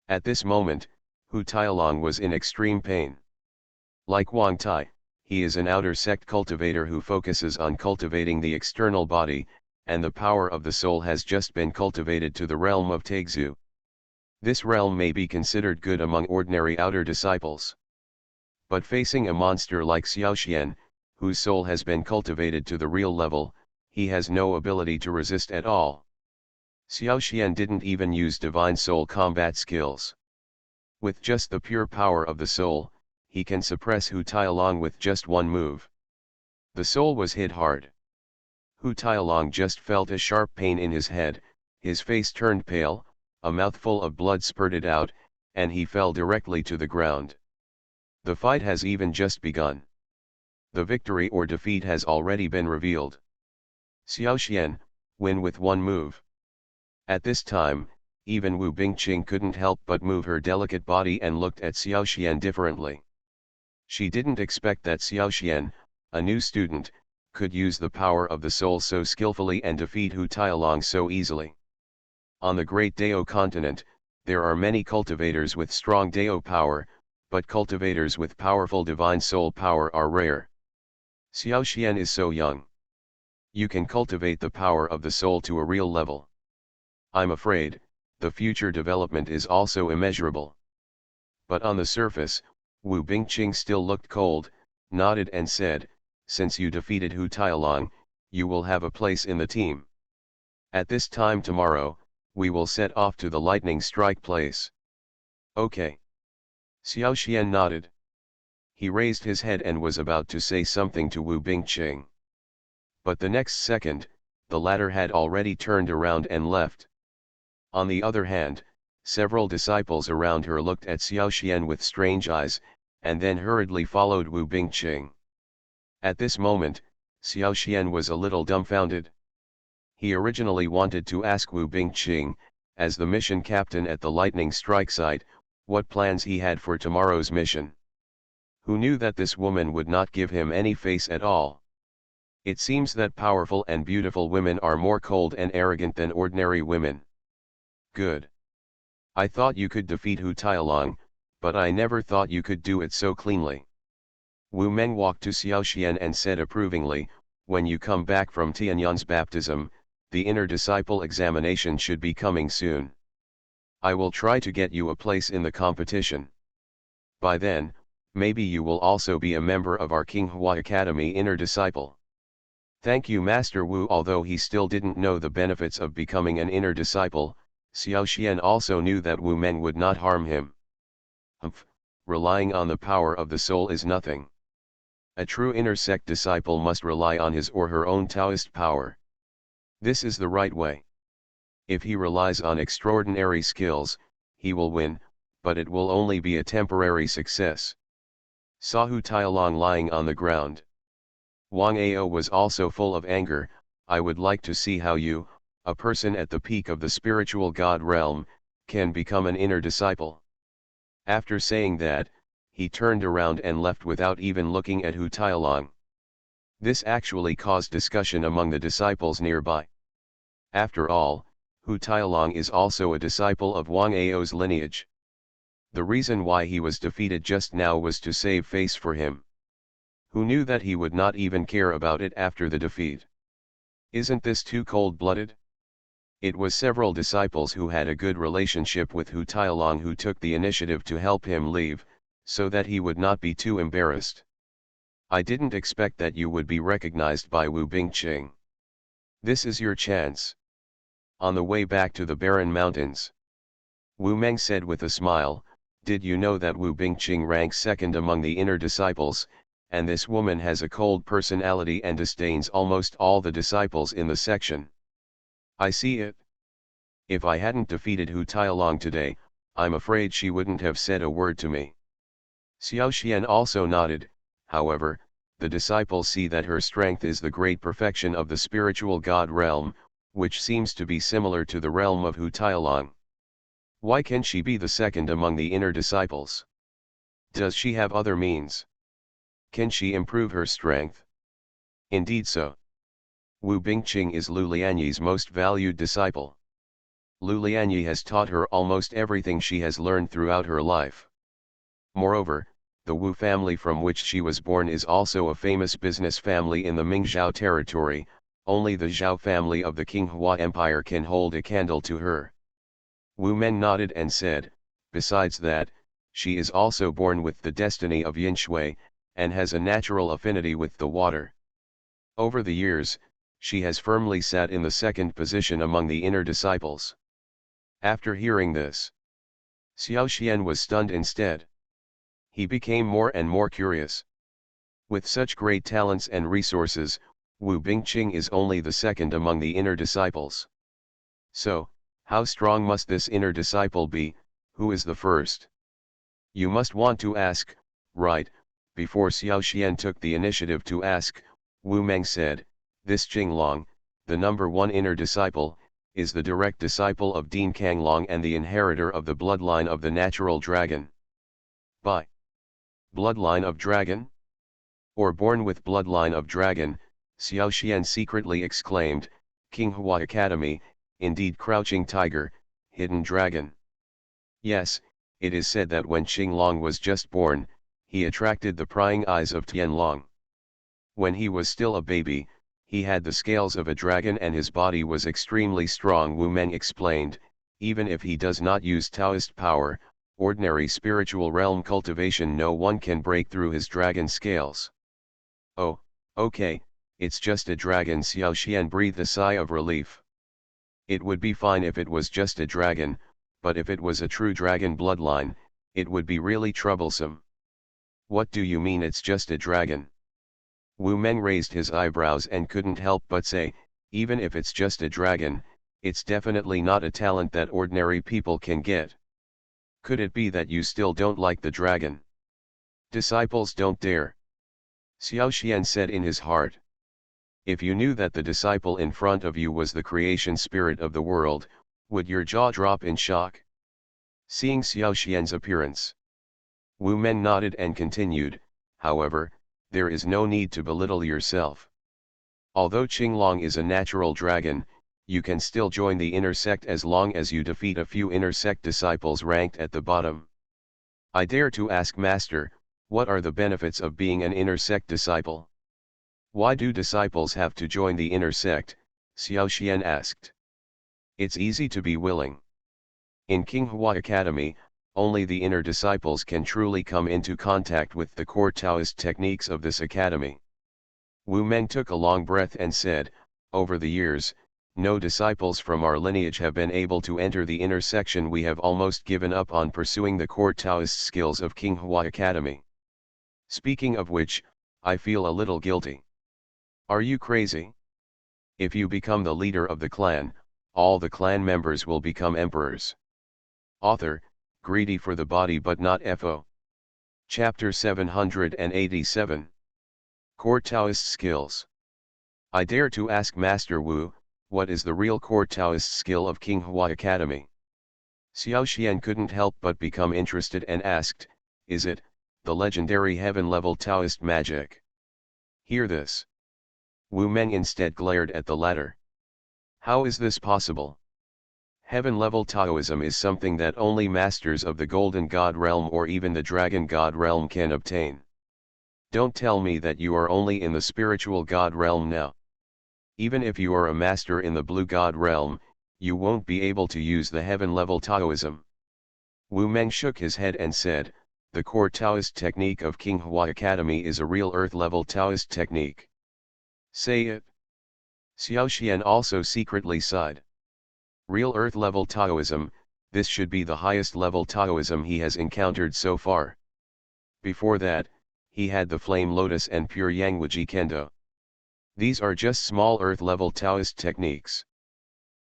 At this moment, Hu Tailong was in extreme pain. Like Wang Tai, he is an outer sect cultivator who focuses on cultivating the external body, and the power of the soul has just been cultivated to the realm of Taixu. This realm may be considered good among ordinary outer disciples. But facing a monster like Xiao Xian, whose soul has been cultivated to the real level, he has no ability to resist at all. Xiao Xian didn't even use divine soul combat skills. With just the pure power of the soul, he can suppress Hu Tailong with just one move. The soul was hit hard. Hu Tailong just felt a sharp pain in his head, his face turned pale, a mouthful of blood spurted out, and he fell directly to the ground. The fight has even just begun. The victory or defeat has already been revealed. Xiao Xian, win with one move. At this time, even Wu Bingqing couldn't help but move her delicate body and looked at Xiao Xian differently. She didn't expect that Xiao Xian, a new student, could use the power of the soul so skillfully and defeat Hu Tailong so easily. On the Great Dao continent, there are many cultivators with strong Dao power, but cultivators with powerful divine soul power are rare. Xiao Xian is so young. You can cultivate the power of the soul to a real level. I'm afraid, the future development is also immeasurable. But on the surface, Wu Bingqing still looked cold, nodded and said, since you defeated Hu Tailong, you will have a place in the team. At this time tomorrow, we will set off to the lightning strike place. Okay. Xiao Xian nodded. He raised his head and was about to say something to Wu Bingqing. But the next second, the latter had already turned around and left. On the other hand, several disciples around her looked at Xiao Xian with strange eyes, and then hurriedly followed Wu Bingqing. At this moment, Xiao Xian was a little dumbfounded. He originally wanted to ask Wu Bingqing, as the mission captain at the lightning strike site, what plans he had for tomorrow's mission. Who knew that this woman would not give him any face at all? It seems that powerful and beautiful women are more cold and arrogant than ordinary women. Good. I thought you could defeat Hu Tailong, but I never thought you could do it so cleanly. Wu Meng walked to Xiao Xian and said approvingly, when you come back from Tianyuan's baptism, the inner disciple examination should be coming soon. I will try to get you a place in the competition. By then, maybe you will also be a member of our Qinghua Academy inner disciple. Thank you Master Wu. Although he still didn't know the benefits of becoming an inner disciple, Xiao Xian also knew that Wu Meng would not harm him. Relying on the power of the soul is nothing. A true inner sect disciple must rely on his or her own Taoist power. This is the right way. If he relies on extraordinary skills, he will win, but it will only be a temporary success. Saw Hu Tailong lying on the ground. Wang Ao was also full of anger. I would like to see how you, a person at the peak of the spiritual God realm, can become an inner disciple. After saying that, he turned around and left without even looking at Hu Tailong. This actually caused discussion among the disciples nearby. After all, Hu Tailong is also a disciple of Wang Ao's lineage. The reason why he was defeated just now was to save face for him. Who knew that he would not even care about it after the defeat? Isn't this too cold-blooded? It was several disciples who had a good relationship with Hu Tailong who took the initiative to help him leave, so that he would not be too embarrassed. I didn't expect that you would be recognized by Wu Bingqing. This is your chance. On the way back to the Barren Mountains, Wu Meng said with a smile, did you know that Wu Bingqing ranks second among the inner disciples, and this woman has a cold personality and disdains almost all the disciples in the section. I see it. If I hadn't defeated Hu Tailong today, I'm afraid she wouldn't have said a word to me. Xiao Xian also nodded. However, the disciples see that her strength is the great perfection of the spiritual God realm, which seems to be similar to the realm of Hu Tailong. Why can she be the second among the inner disciples? Does she have other means? Can she improve her strength? Indeed so. Wu Bingqing is Lu Lianyi's most valued disciple. Lu Lianyi has taught her almost everything she has learned throughout her life. Moreover, the Wu family from which she was born is also a famous business family in the Mingzhou territory. Only the Zhao family of the Qinghua Empire can hold a candle to her. Wu Meng nodded and said, besides that, she is also born with the destiny of Yin Shui, and has a natural affinity with the water. Over the years, she has firmly sat in the second position among the inner disciples. After hearing this, Xiao Xian was stunned instead. He became more and more curious. With such great talents and resources, Wu Bingqing is only the second among the inner disciples. So, how strong must this inner disciple be? Who is the first? You must want to ask, right? Before Xiao Xian took the initiative to ask, Wu Meng said, this Qinglong, the number one inner disciple, is the direct disciple of Dean Kanglong and the inheritor of the bloodline of the natural dragon. By bloodline of dragon? Or born with bloodline of dragon, Xiao Xian secretly exclaimed, Qinghua Academy, indeed crouching tiger, hidden dragon. Yes, it is said that when Qinglong was just born, he attracted the prying eyes of Tianlong. When he was still a baby, he had the scales of a dragon and his body was extremely strong. Wu Meng explained, even if he does not use Taoist power, ordinary spiritual realm cultivation, no one can break through his dragon scales. Oh, okay, it's just a dragon. Xiao Xian breathed a sigh of relief. It would be fine if it was just a dragon, but if it was a true dragon bloodline, it would be really troublesome. What do you mean it's just a dragon? Wu Meng raised his eyebrows and couldn't help but say, even if it's just a dragon, it's definitely not a talent that ordinary people can get. Could it be that you still don't like the dragon? Disciples don't dare. Xiao Xian said in his heart. If you knew that the disciple in front of you was the creation spirit of the world, would your jaw drop in shock? Seeing Xiao Xian's appearance, Wu Men nodded and continued, however, there is no need to belittle yourself. Although Qinglong is a natural dragon, you can still join the inner sect as long as you defeat a few inner sect disciples ranked at the bottom. I dare to ask Master, what are the benefits of being an inner sect disciple? Why do disciples have to join the inner sect? Xiao Xian asked. It's easy to be willing. In Qinghua Academy, only the inner disciples can truly come into contact with the core Taoist techniques of this academy. Wu Men took a long breath and said, over the years, no disciples from our lineage have been able to enter the inner section. We have almost given up on pursuing the core Taoist skills of Qinghua Academy. Speaking of which, I feel a little guilty. Are you crazy? If you become the leader of the clan, all the clan members will become emperors. Author, greedy for the body but not FO. Chapter 787. Core Taoist Skills. I dare to ask Master Wu, what is the real core Taoist skill of Qinghua Academy? Xiao Xian couldn't help but become interested and asked, is it, the legendary heaven-level Taoist magic? Hear this. Wu Meng instead glared at the latter. How is this possible? Heaven-level Taoism is something that only masters of the Golden God realm or even the Dragon God realm can obtain. Don't tell me that you are only in the spiritual God realm now. Even if you are a master in the Blue God realm, you won't be able to use the heaven-level Taoism. Wu Meng shook his head and said, the core Taoist technique of Qinghua Academy is a real earth-level Taoist technique. Say it. Xiao Xian also secretly sighed. Real earth-level Taoism, this should be the highest level Taoism he has encountered so far. Before that, he had the Flame Lotus and Pure Yangwuji Kendo. These are just small earth-level Taoist techniques.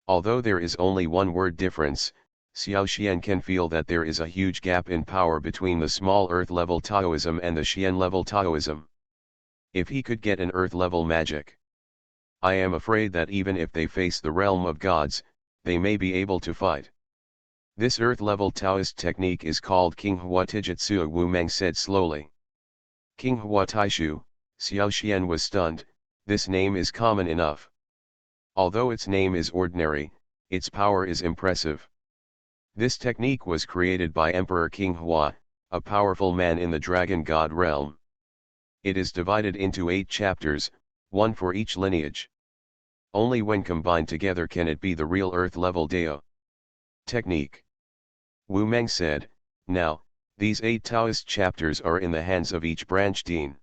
Although there is only one word difference, Xiao Xian can feel that there is a huge gap in power between the small earth-level Taoism and the Xian-level Taoism. If he could get an earth-level magic, I am afraid that even if they face the realm of gods, they may be able to fight. This earth-level Taoist technique is called Qinghua Tijutsu, Wu Meng said slowly. Qinghua Taishu, Xiao Xian was stunned, this name is common enough. Although its name is ordinary, its power is impressive. This technique was created by Emperor Qinghua, a powerful man in the Dragon God realm. It is divided into 8 chapters, one for each lineage. Only when combined together can it be the real earth-level Dao technique. Wu Meng said, now, these 8 Taoist chapters are in the hands of each branch dean.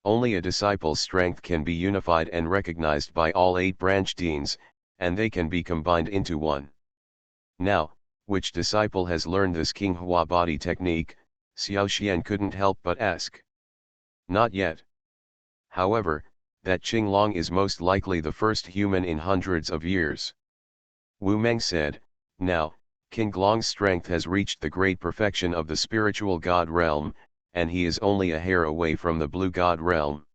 Only a disciple's strength can be unified and recognized by all 8 branch deans, and they can be combined into one. Now, which disciple has learned this Qinghua body technique? Xiao Xian couldn't help but ask. Not yet. However, that Qinglong is most likely the first human in hundreds of years. Wu Meng said, now, Qinglong's strength has reached the great perfection of the spiritual God realm, and he is only a hair away from the Blue God realm.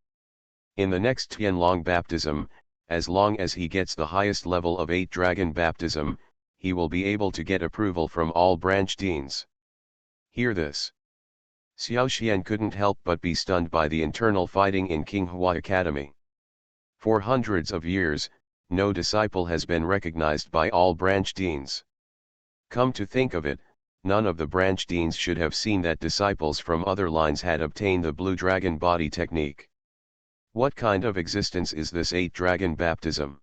In the next Tianlong baptism, as long as he gets the highest level of 8 dragon baptism, he will be able to get approval from all branch deans. Hear this. Xiao Xian couldn't help but be stunned by the internal fighting in Qinghua Academy. For hundreds of years, no disciple has been recognized by all branch deans. Come to think of it, none of the branch deans should have seen that disciples from other lines had obtained the Blue Dragon body technique. What kind of existence is this 8 dragon baptism?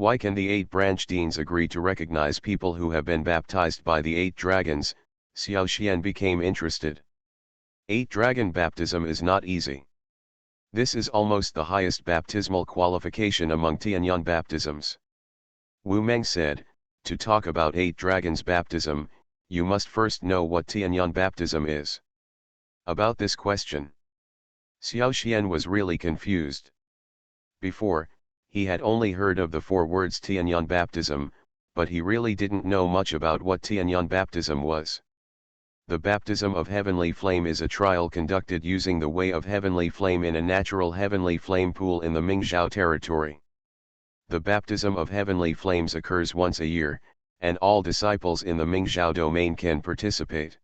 Why can the 8 branch deans agree to recognize people who have been baptized by the 8 dragons? Xiao Xian became interested. 8 dragon baptism is not easy. This is almost the highest baptismal qualification among Tianyang baptisms. Wu Meng said, to talk about 8 dragons baptism, you must first know what Tianyang baptism is. About this question, Xiao Xian was really confused. Before, he had only heard of the 4 words Tianyang baptism, but he really didn't know much about what Tianyang baptism was. The baptism of heavenly flame is a trial conducted using the way of heavenly flame in a natural heavenly flame pool in the Mingzhou territory. The baptism of heavenly flames occurs once a year, and all disciples in the Mingzhou domain can participate.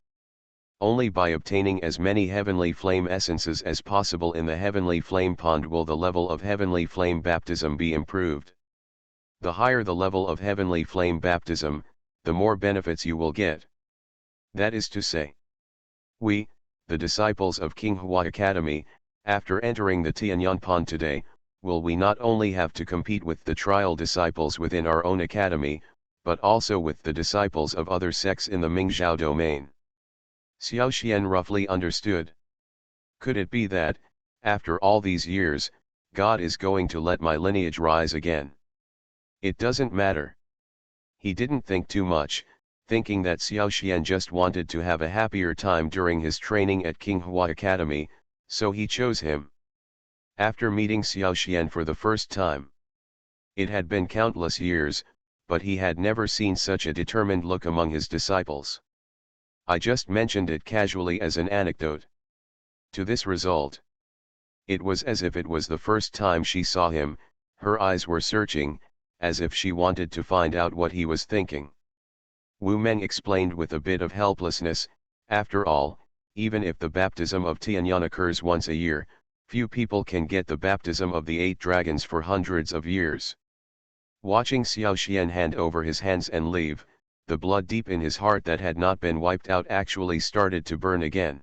Only by obtaining as many heavenly flame essences as possible in the heavenly flame pond will the level of heavenly flame baptism be improved. The higher the level of heavenly flame baptism, the more benefits you will get. That is to say, we, the disciples of King Hua Academy, after entering the Tianyang pond today, will we not only have to compete with the trial disciples within our own academy, but also with the disciples of other sects in the Mingzhou domain. Xiao Xian roughly understood. Could it be that, after all these years, God is going to let my lineage rise again? It doesn't matter. He didn't think too much, thinking that Xiao Xian just wanted to have a happier time during his training at King Hua Academy, so he chose him. After meeting Xiao Xian for the first time, it had been countless years, but he had never seen such a determined look among his disciples. I just mentioned it casually as an anecdote. To this result, it was as if it was the first time she saw him, her eyes were searching, as if she wanted to find out what he was thinking. Wu Meng explained with a bit of helplessness, after all, even if the baptism of Tianyang occurs once a year, few people can get the baptism of the 8 dragons for hundreds of years. Watching Xiao Xian hand over his hands and leave, the blood deep in his heart that had not been wiped out actually started to burn again.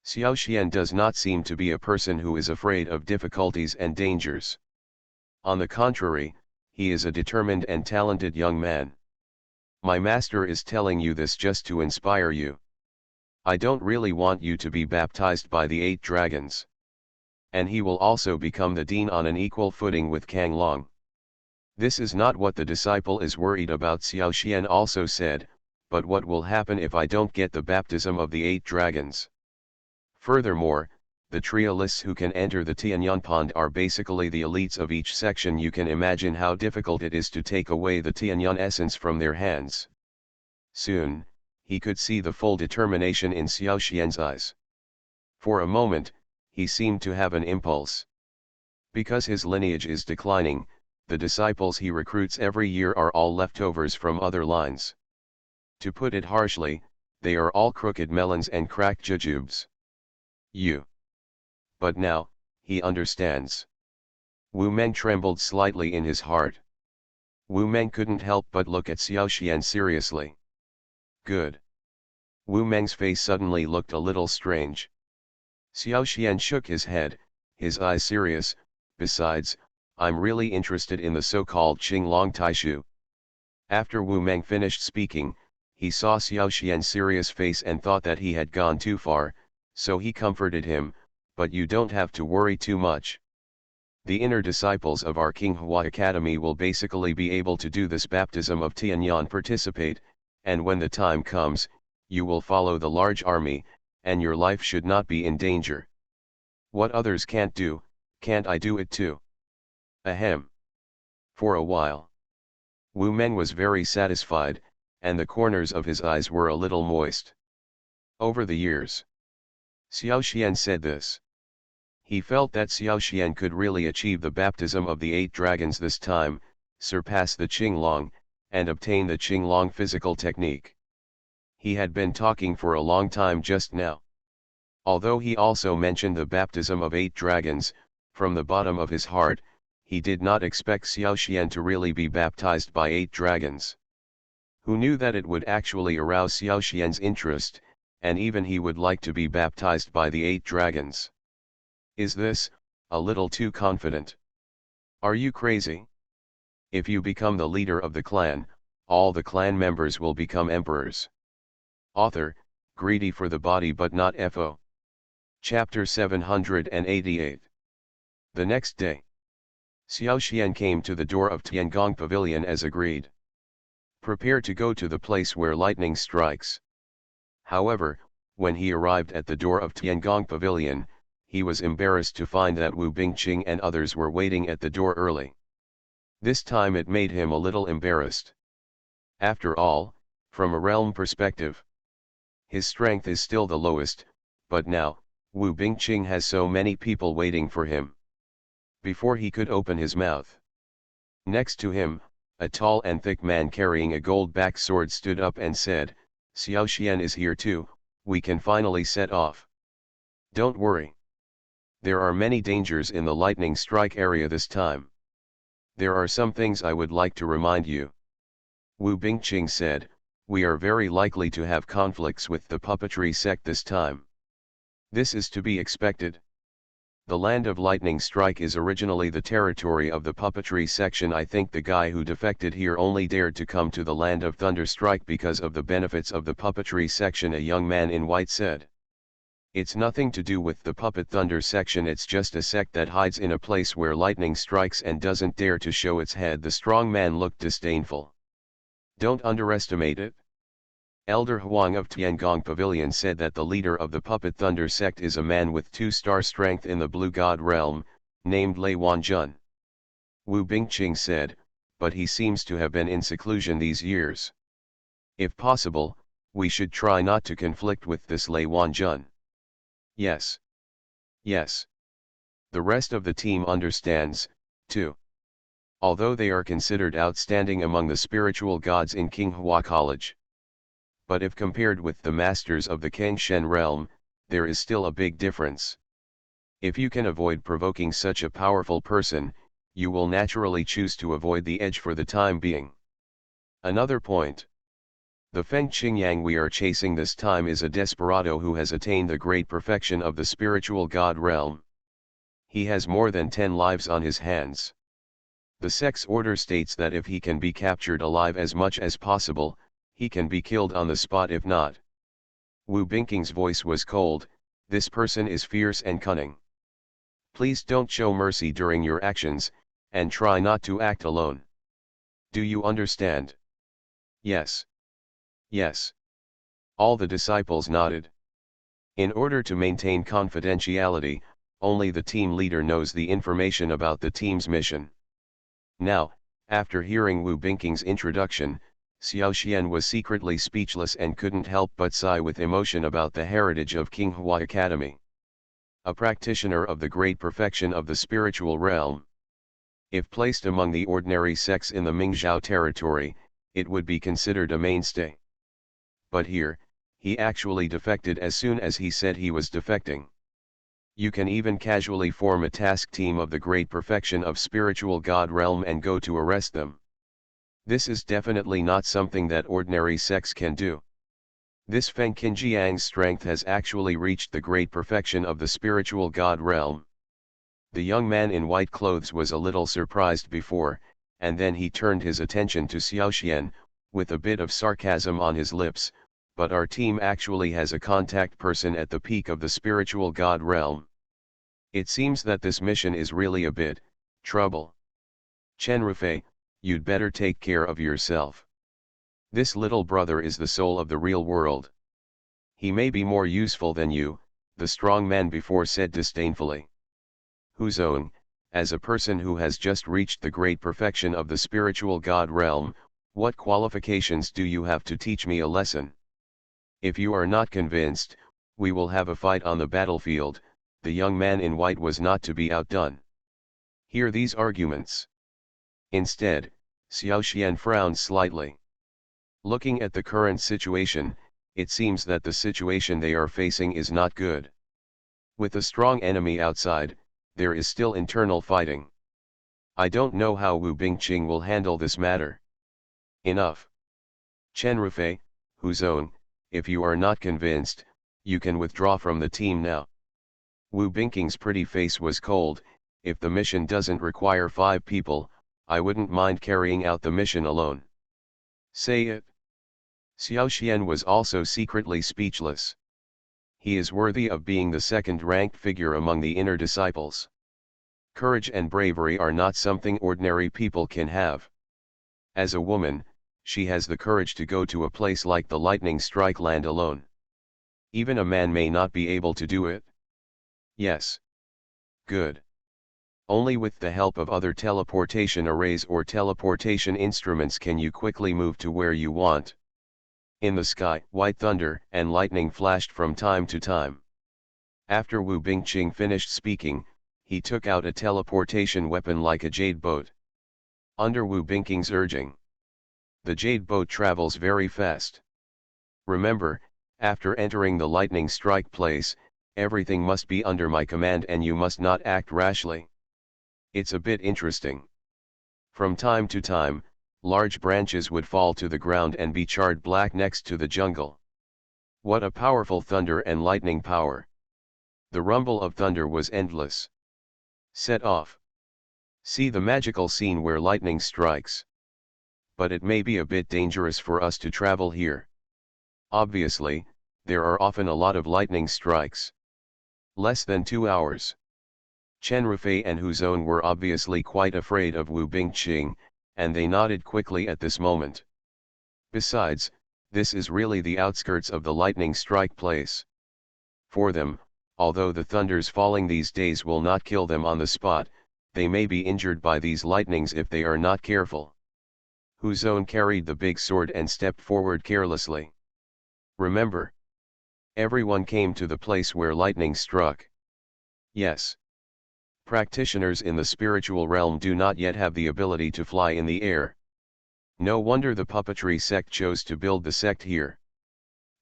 Xiao Xian does not seem to be a person who is afraid of difficulties and dangers. On the contrary, he is a determined and talented young man. My master is telling you this just to inspire you. I don't really want you to be baptized by the 8 dragons. And he will also become the dean on an equal footing with Kang Long. This is not what the disciple is worried about, Xiao Xian also said, but what will happen if I don't get the baptism of the 8 dragons? Furthermore, the trialists who can enter the Tianyang pond are basically the elites of each section. You can imagine how difficult it is to take away the Tianyang essence from their hands. Soon, he could see the full determination in Xiao Xian's eyes. For a moment, he seemed to have an impulse. Because his lineage is declining, the disciples he recruits every year are all leftovers from other lines. To put it harshly, they are all crooked melons and cracked jujubes. But now, he understands. Wu Meng trembled slightly in his heart. Wu Meng couldn't help but look at Xiao Xian seriously. Good. Wu Meng's face suddenly looked a little strange. Xiao Xian shook his head, his eyes serious. Besides, I'm really interested in the so-called Qinglong Taishu. After Wu Meng finished speaking, he saw Xiao Xian's serious face and thought that he had gone too far, so he comforted him, but you don't have to worry too much. The inner disciples of our King Hua Academy will basically be able to do this baptism of Tianyang, participate, and when the time comes, you will follow the large army, and your life should not be in danger. What others can't do, can't I do it too? Ahem. For a while, Wu Meng was very satisfied, and the corners of his eyes were a little moist. Over the years, Xiao Xian said this. He felt that Xiao Xian could really achieve the baptism of the 8 dragons this time, surpass the Qinglong, and obtain the Qinglong physical technique. He had been talking for a long time just now. Although he also mentioned the baptism of 8 dragons, from the bottom of his heart, he did not expect Xiao Xian to really be baptized by 8 dragons. Who knew that it would actually arouse Xiao Xian's interest, and even he would like to be baptized by the 8 dragons. Is this, a little too confident? Are you crazy? If you become the leader of the clan, all the clan members will become emperors. Author, greedy for the body but not FO. Chapter 788. The next day, Xiao Xian came to the door of Tiangong Pavilion as agreed. Prepare to go to the place where lightning strikes. However, when he arrived at the door of Tiangong Pavilion, he was embarrassed to find that Wu Bingqing and others were waiting at the door early. This time it made him a little embarrassed. After all, from a realm perspective, his strength is still the lowest, but now, Wu Bingqing has so many people waiting for him. Before he could open his mouth, next to him, a tall and thick man carrying a gold-backed sword stood up and said, "Xiao Xian is here too, we can finally set off. Don't worry. There are many dangers in the lightning strike area this time. There are some things I would like to remind you." Wu Bingqing said, "We are very likely to have conflicts with the puppetry sect this time. This is to be expected. The land of lightning strike is originally the territory of the puppetry section. I think the guy who defected here only dared to come to the land of thunder strike because of the benefits of the puppetry section," a young man in white said. "It's nothing to do with the puppet thunder section, it's just a sect that hides in a place where lightning strikes and doesn't dare to show its head." The strong man looked disdainful. "Don't underestimate it." Elder Huang of Tiangong Pavilion said that the leader of the puppet thunder sect is a man with 2-star strength in the blue god realm, named Lei Wanjun. Wu Bingqing said, "But he seems to have been in seclusion these years. If possible, we should try not to conflict with this Lei Wanjun." "Yes. Yes. The rest of the team understands, too. Although they are considered outstanding among the spiritual gods in Qinghua College. But if compared with the masters of the Kengshen realm, there is still a big difference. If you can avoid provoking such a powerful person, you will naturally choose to avoid the edge for the time being. Another point. The Feng Qingyang we are chasing this time is a desperado who has attained the great perfection of the spiritual god realm. He has more than 10 lives on his hands. The sect's order states that if he can be captured alive as much as possible, he can be killed on the spot if not." Wu Bingqing's voice was cold. "This person is fierce and cunning. Please don't show mercy during your actions, and try not to act alone. Do you understand?" "Yes. Yes." All the disciples nodded. In order to maintain confidentiality, only the team leader knows the information about the team's mission. Now, after hearing Wu Bingqing's introduction, Xiao Xian was secretly speechless and couldn't help but sigh with emotion about the heritage of Qinghua Academy. A practitioner of the great perfection of the spiritual realm. If placed among the ordinary sects in the Mingzhou territory, it would be considered a mainstay. But here, he actually defected as soon as he said he was defecting. You can even casually form a task team of the great perfection of spiritual god realm and go to arrest them. This is definitely not something that ordinary sects can do. This Feng Qinjiang's strength has actually reached the great perfection of the spiritual god realm. The young man in white clothes was a little surprised before, and then he turned his attention to Xiao Xian, with a bit of sarcasm on his lips, "But our team actually has a contact person at the peak of the spiritual god realm. It seems that this mission is really a bit trouble. Chen Rufei, you'd better take care of yourself. This little brother is the soul of the real world. He may be more useful than you," the strong man before said disdainfully. "Huzong, as a person who has just reached the great perfection of the spiritual god realm, what qualifications do you have to teach me a lesson? If you are not convinced, we will have a fight on the battlefield." The young man in white was not to be outdone. Hear these arguments. Instead, Xiao Xian frowned slightly. Looking at the current situation, it seems that the situation they are facing is not good. With a strong enemy outside, there is still internal fighting. I don't know how Wu Bingqing will handle this matter. Enough. Chen Rufei, Huzong, if you are not convinced, you can withdraw from the team now. Wu Bingqing's pretty face was cold. If the mission doesn't require 5 people, I wouldn't mind carrying out the mission alone. Say it. Xiaoxian was also secretly speechless. He is worthy of being the second-ranked figure among the inner disciples. Courage and bravery are not something ordinary people can have. As a woman, she has the courage to go to a place like the lightning strike land alone. Even a man may not be able to do it. Yes. Good. Only with the help of other teleportation arrays or teleportation instruments can you quickly move to where you want. In the sky, white thunder and lightning flashed from time to time. After Wu Bingqing finished speaking, he took out a teleportation weapon like a jade boat. Under Wu Bingqing's urging, the jade boat travels very fast. Remember, after entering the lightning strike place, everything must be under my command and you must not act rashly. It's a bit interesting. From time to time, large branches would fall to the ground and be charred black next to the jungle. What a powerful thunder and lightning power! The rumble of thunder was endless. Set off. See the magical scene where lightning strikes. But it may be a bit dangerous for us to travel here. Obviously, there are often a lot of lightning strikes. Less than 2 hours. Chen Rufei and Hu Zone were obviously quite afraid of Wu Bingqing, and they nodded quickly at this moment. Besides, this is really the outskirts of the lightning strike place. For them, although the thunders falling these days will not kill them on the spot, they may be injured by these lightnings if they are not careful. Hu Zone carried the big sword and stepped forward carelessly. Remember, everyone came to the place where lightning struck. Yes. Practitioners in the spiritual realm do not yet have the ability to fly in the air. No wonder the puppetry sect chose to build the sect here.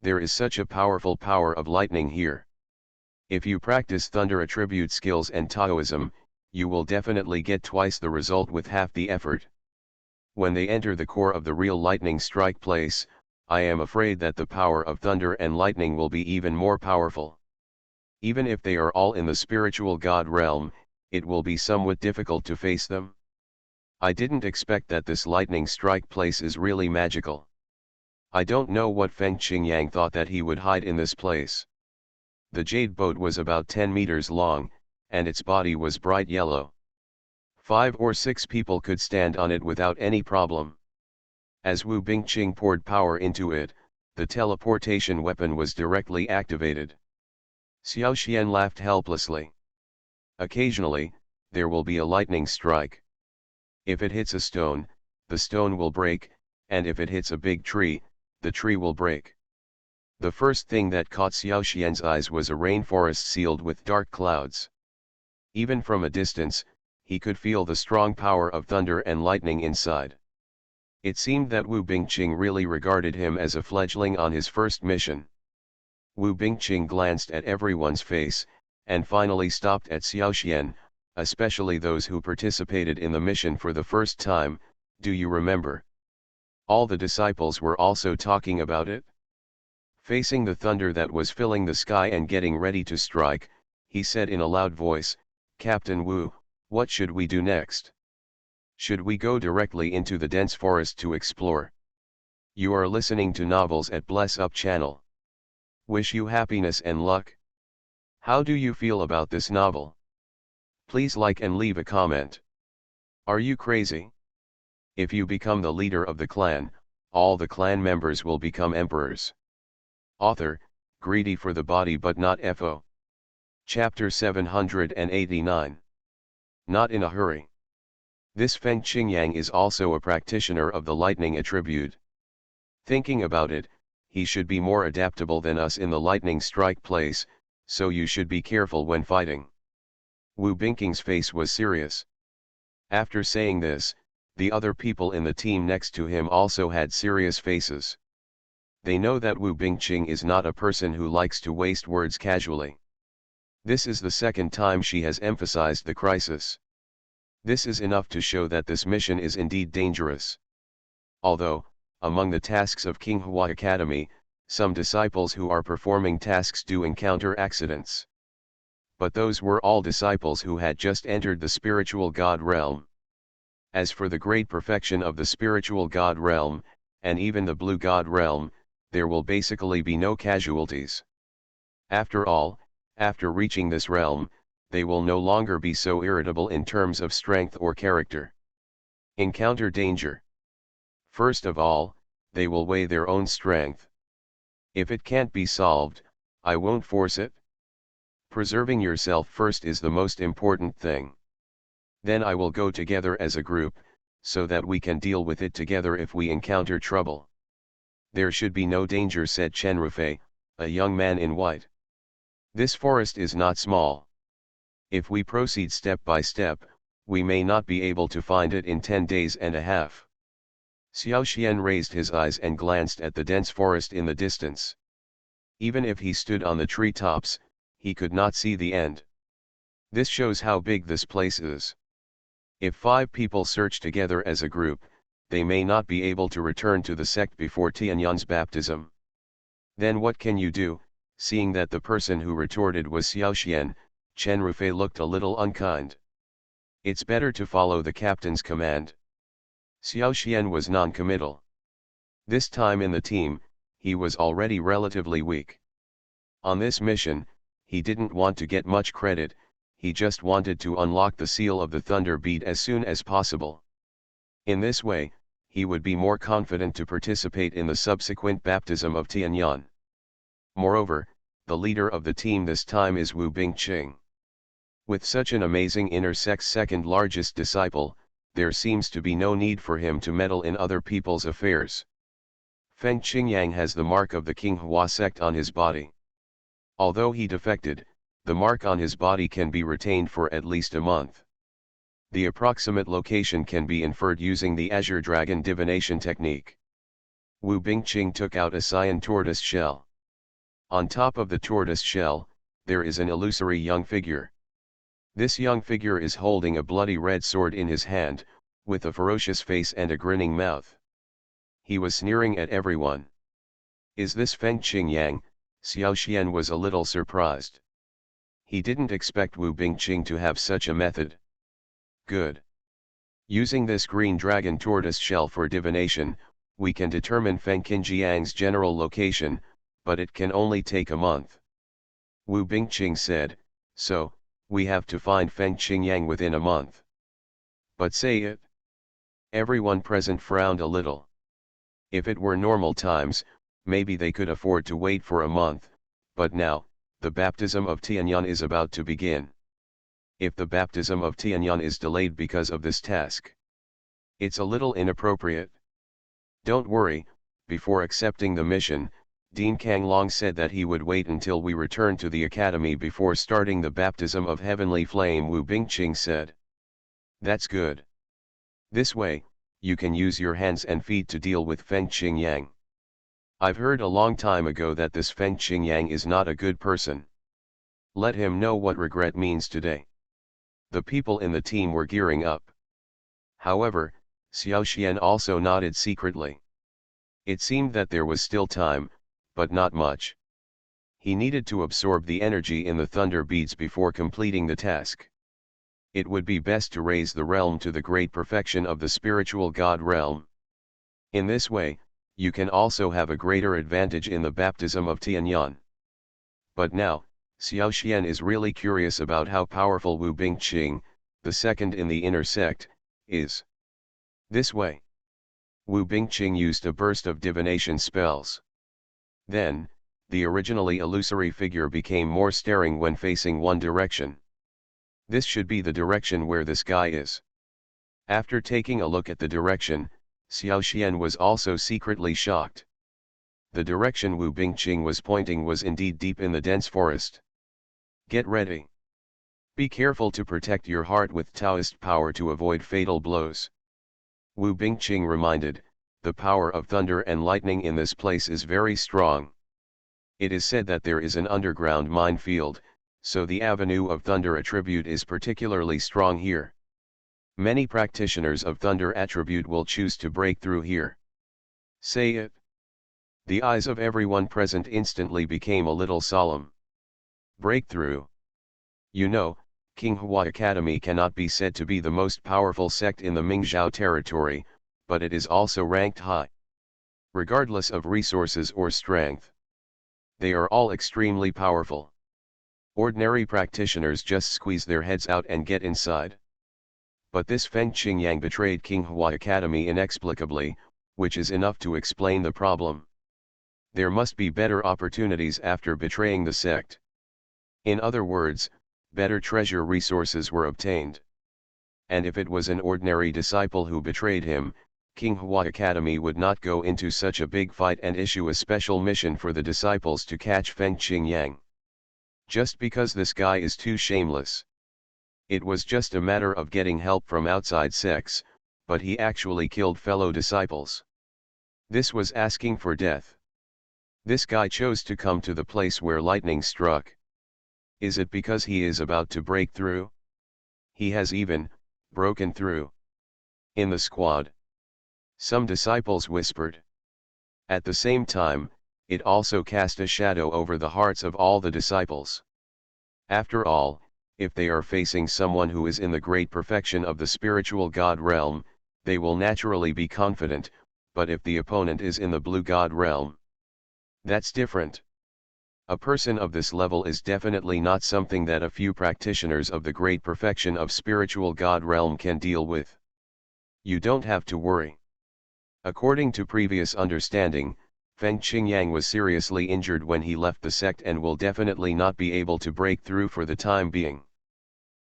There is such a powerful power of lightning here. If you practice thunder attribute skills and Taoism, you will definitely get twice the result with half the effort. When they enter the core of the real lightning strike place, I am afraid that the power of thunder and lightning will be even more powerful. Even if they are all in the spiritual god realm, it will be somewhat difficult to face them. I didn't expect that this lightning strike place is really magical. I don't know what Feng Qingyang thought that he would hide in this place. The jade boat was about 10 meters long, and its body was bright yellow. 5 or 6 people could stand on it without any problem. As Wu Bingqing poured power into it, the teleportation weapon was directly activated. Xiaoxian laughed helplessly. Occasionally, there will be a lightning strike. If it hits a stone, the stone will break, and if it hits a big tree, the tree will break. The first thing that caught Xiaoxian's eyes was a rainforest sealed with dark clouds. Even from a distance, he could feel the strong power of thunder and lightning inside. It seemed that Wu Bingqing really regarded him as a fledgling on his first mission. Wu Bingqing glanced at everyone's face, and finally stopped at Xiaoxian, especially those who participated in the mission for the first time. Do you remember? All the disciples were also talking about it. Facing the thunder that was filling the sky and getting ready to strike, he said in a loud voice, Captain Wu, what should we do next? Should we go directly into the dense forest to explore? You are listening to Novels at Bless Up channel. Wish you happiness and luck. How do you feel about this novel? Please like and leave a comment. Are you crazy? If you become the leader of the clan, all the clan members will become emperors. Author, greedy for the body but not FO. Chapter 789. Not in a hurry. This Feng Qingyang is also a practitioner of the lightning attribute. Thinking about it, he should be more adaptable than us in the lightning strike place, so you should be careful when fighting. Wu Bingqing's face was serious. After saying this, the other people in the team next to him also had serious faces. They know that Wu Bingqing is not a person who likes to waste words casually. This is the second time she has emphasized the crisis. This is enough to show that this mission is indeed dangerous. Although, among the tasks of Qinghua Academy, some disciples who are performing tasks do encounter accidents. But those were all disciples who had just entered the spiritual god realm. As for the great perfection of the spiritual God realm, and even the blue God realm, there will basically be no casualties. After all, after reaching this realm, they will no longer be so irritable in terms of strength or character. Encounter danger. First of all, they will weigh their own strength. If it can't be solved, I won't force it. Preserving yourself first is the most important thing. Then I will go together as a group, so that we can deal with it together if we encounter trouble. There should be no danger, said Chen Rufei, a young man in white. This forest is not small. If we proceed step by step, we may not be able to find it in 10 days and a half. Xiao Xian raised his eyes and glanced at the dense forest in the distance. Even if he stood on the treetops, he could not see the end. This shows how big this place is. If 5 people search together as a group, they may not be able to return to the sect before Tianyan's baptism. Then what can you do? Seeing that the person who retorted was Xiao Xian, Chen Rufei looked a little unkind. It's better to follow the captain's command. Xiao Xian was non-committal. This time in the team, he was already relatively weak. On this mission, he didn't want to get much credit, he just wanted to unlock the seal of the Thunder Bead as soon as possible. In this way, he would be more confident to participate in the subsequent baptism of Tianyan. Moreover, the leader of the team this time is Wu Bingqing. With such an amazing inner sect's second largest disciple, there seems to be no need for him to meddle in other people's affairs. Feng Qingyang has the mark of the Qinghua sect on his body. Although he defected, the mark on his body can be retained for at least a month. The approximate location can be inferred using the Azure Dragon divination technique. Wu Bingqing took out a cyan tortoise shell. On top of the tortoise shell, there is an illusory young figure. This young figure is holding a bloody red sword in his hand, with a ferocious face and a grinning mouth. He was sneering at everyone. Is this Feng Qingyang? Xiao Xian was a little surprised. He didn't expect Wu Bingqing to have such a method. Good. Using this green dragon tortoise shell for divination, we can determine Feng Qingyang's general location, but it can only take a month. Wu Bingqing said, so, we have to find Feng Qingyang within a month. But say it. Everyone present frowned a little. If it were normal times, maybe they could afford to wait for a month, but now, the baptism of Tianyan is about to begin. If the baptism of Tianyan is delayed because of this task, it's a little inappropriate. Don't worry, before accepting the mission, Dean Kang Long said that he would wait until we return to the academy before starting the baptism of heavenly flame, Wu Bingqing said. That's good. This way, you can use your hands and feet to deal with Feng Qingyang. I've heard a long time ago that this Feng Qingyang is not a good person. Let him know what regret means today. The people in the team were gearing up. However, Xiao Xian also nodded secretly. It seemed that there was still time, but not much. He needed to absorb the energy in the thunder beads before completing the task. It would be best to raise the realm to the great perfection of the spiritual God realm. In this way, you can also have a greater advantage in the baptism of Tianyan. But now, Xiao Xian is really curious about how powerful Wu Bingqing, the second in the inner sect, is. This way, Wu Bingqing used a burst of divination spells. Then, the originally illusory figure became more staring when facing one direction. This should be the direction where this guy is. After taking a look at the direction, Xiao Xian was also secretly shocked. The direction Wu Bingqing was pointing was indeed deep in the dense forest. Get ready. Be careful to protect your heart with Taoist power to avoid fatal blows. Wu Bingqing reminded, the power of thunder and lightning in this place is very strong. It is said that there is an underground minefield, so the avenue of thunder attribute is particularly strong here. Many practitioners of thunder attribute will choose to break through here. Say it. The eyes of everyone present instantly became a little solemn. Breakthrough. You know, Qinghua Academy cannot be said to be the most powerful sect in the Mingzhou territory, but it is also ranked high. Regardless of resources or strength, they are all extremely powerful. Ordinary practitioners just squeeze their heads out and get inside. But this Feng Qingyang betrayed Qinghua Academy inexplicably, which is enough to explain the problem. There must be better opportunities after betraying the sect. In other words, better treasure resources were obtained. And if it was an ordinary disciple who betrayed him, Qinghua Academy would not go into such a big fight and issue a special mission for the disciples to catch Feng Qingyang. Just because this guy is too shameless. It was just a matter of getting help from outside sects, but he actually killed fellow disciples. This was asking for death. This guy chose to come to the place where lightning struck. Is it because he is about to break through? He has even broken through. In the squad, some disciples whispered. At the same time, it also cast a shadow over the hearts of all the disciples. After all, if they are facing someone who is in the great perfection of the spiritual God realm, they will naturally be confident, but if the opponent is in the blue God realm, that's different. A person of this level is definitely not something that a few practitioners of the great perfection of spiritual God realm can deal with. You don't have to worry. According to previous understanding, Feng Qingyang was seriously injured when he left the sect and will definitely not be able to break through for the time being.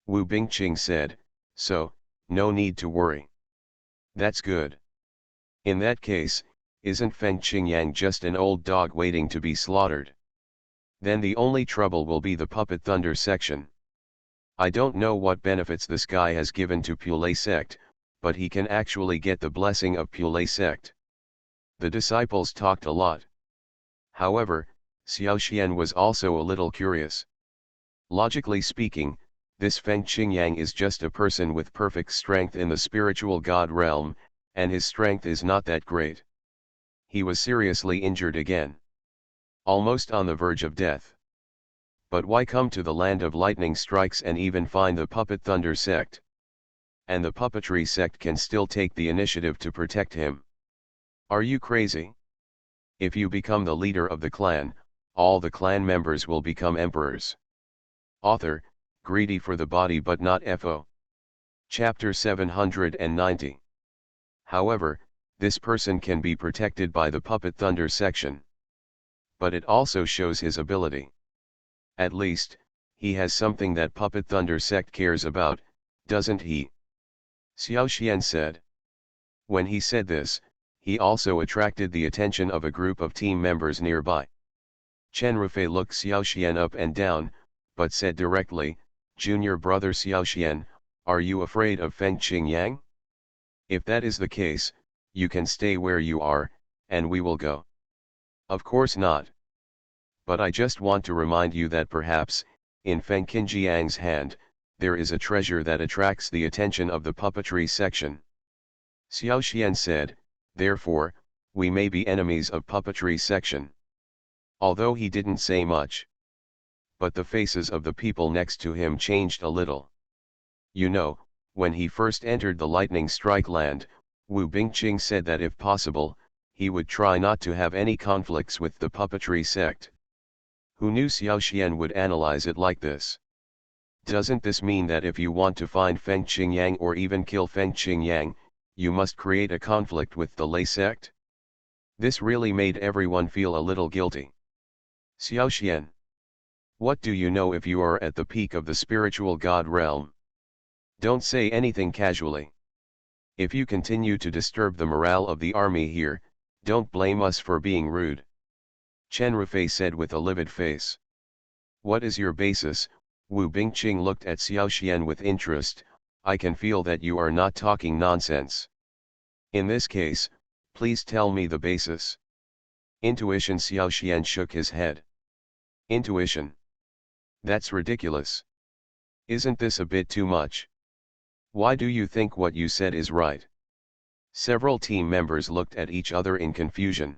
Wu Bingqing said, so, no need to worry. That's good. In that case, isn't Feng Qingyang just an old dog waiting to be slaughtered? Then the only trouble will be the Puppet Thunder section. I don't know what benefits this guy has given to Pule sect, but he can actually get the blessing of Pule sect. The disciples talked a lot. However, Xiaoxian was also a little curious. Logically speaking, this Feng Qingyang is just a person with perfect strength in the spiritual God realm, and his strength is not that great. He was seriously injured again. Almost on the verge of death. But why come to the land of lightning strikes and even find the Puppet Thunder sect? And the puppetry sect can still take the initiative to protect him. Are you crazy? If you become the leader of the clan, all the clan members will become emperors. Author, greedy for the body but not FO. Chapter 790. However, this person can be protected by the Puppet Thunder section. But it also shows his ability. At least, he has something that Puppet Thunder sect cares about, doesn't he? Xiaoxian said. When he said this, he also attracted the attention of a group of team members nearby. Chen Rufei looked Xiaoxian up and down, but said directly, Junior brother Xiaoxian, are you afraid of Feng Qingyang? If that is the case, you can stay where you are, and we will go. Of course not. But I just want to remind you that perhaps, in Feng Qingyang's hand, there is a treasure that attracts the attention of the puppetry section. Xiaoxian said, therefore, we may be enemies of puppetry section. Although he didn't say much. But the faces of the people next to him changed a little. You know, when he first entered the lightning strike land, Wu Bingqing said that if possible, he would try not to have any conflicts with the puppetry sect. Who knew Xiaoxian would analyze it like this? Doesn't this mean that if you want to find Feng Qingyang or even kill Feng Qingyang, you must create a conflict with the Lei sect? This really made everyone feel a little guilty. Xiaoxian, what do you know if you are at the peak of the spiritual God realm? Don't say anything casually. If you continue to disturb the morale of the army here, don't blame us for being rude. Chen Rufei said with a livid face. What is your basis? Wu Bingqing looked at Xiaoxian with interest. I can feel that you are not talking nonsense. In this case, please tell me the basis. Intuition. Xiaoxian shook his head. Intuition? That's ridiculous. Isn't this a bit too much? Why do you think what you said is right? Several team members looked at each other in confusion.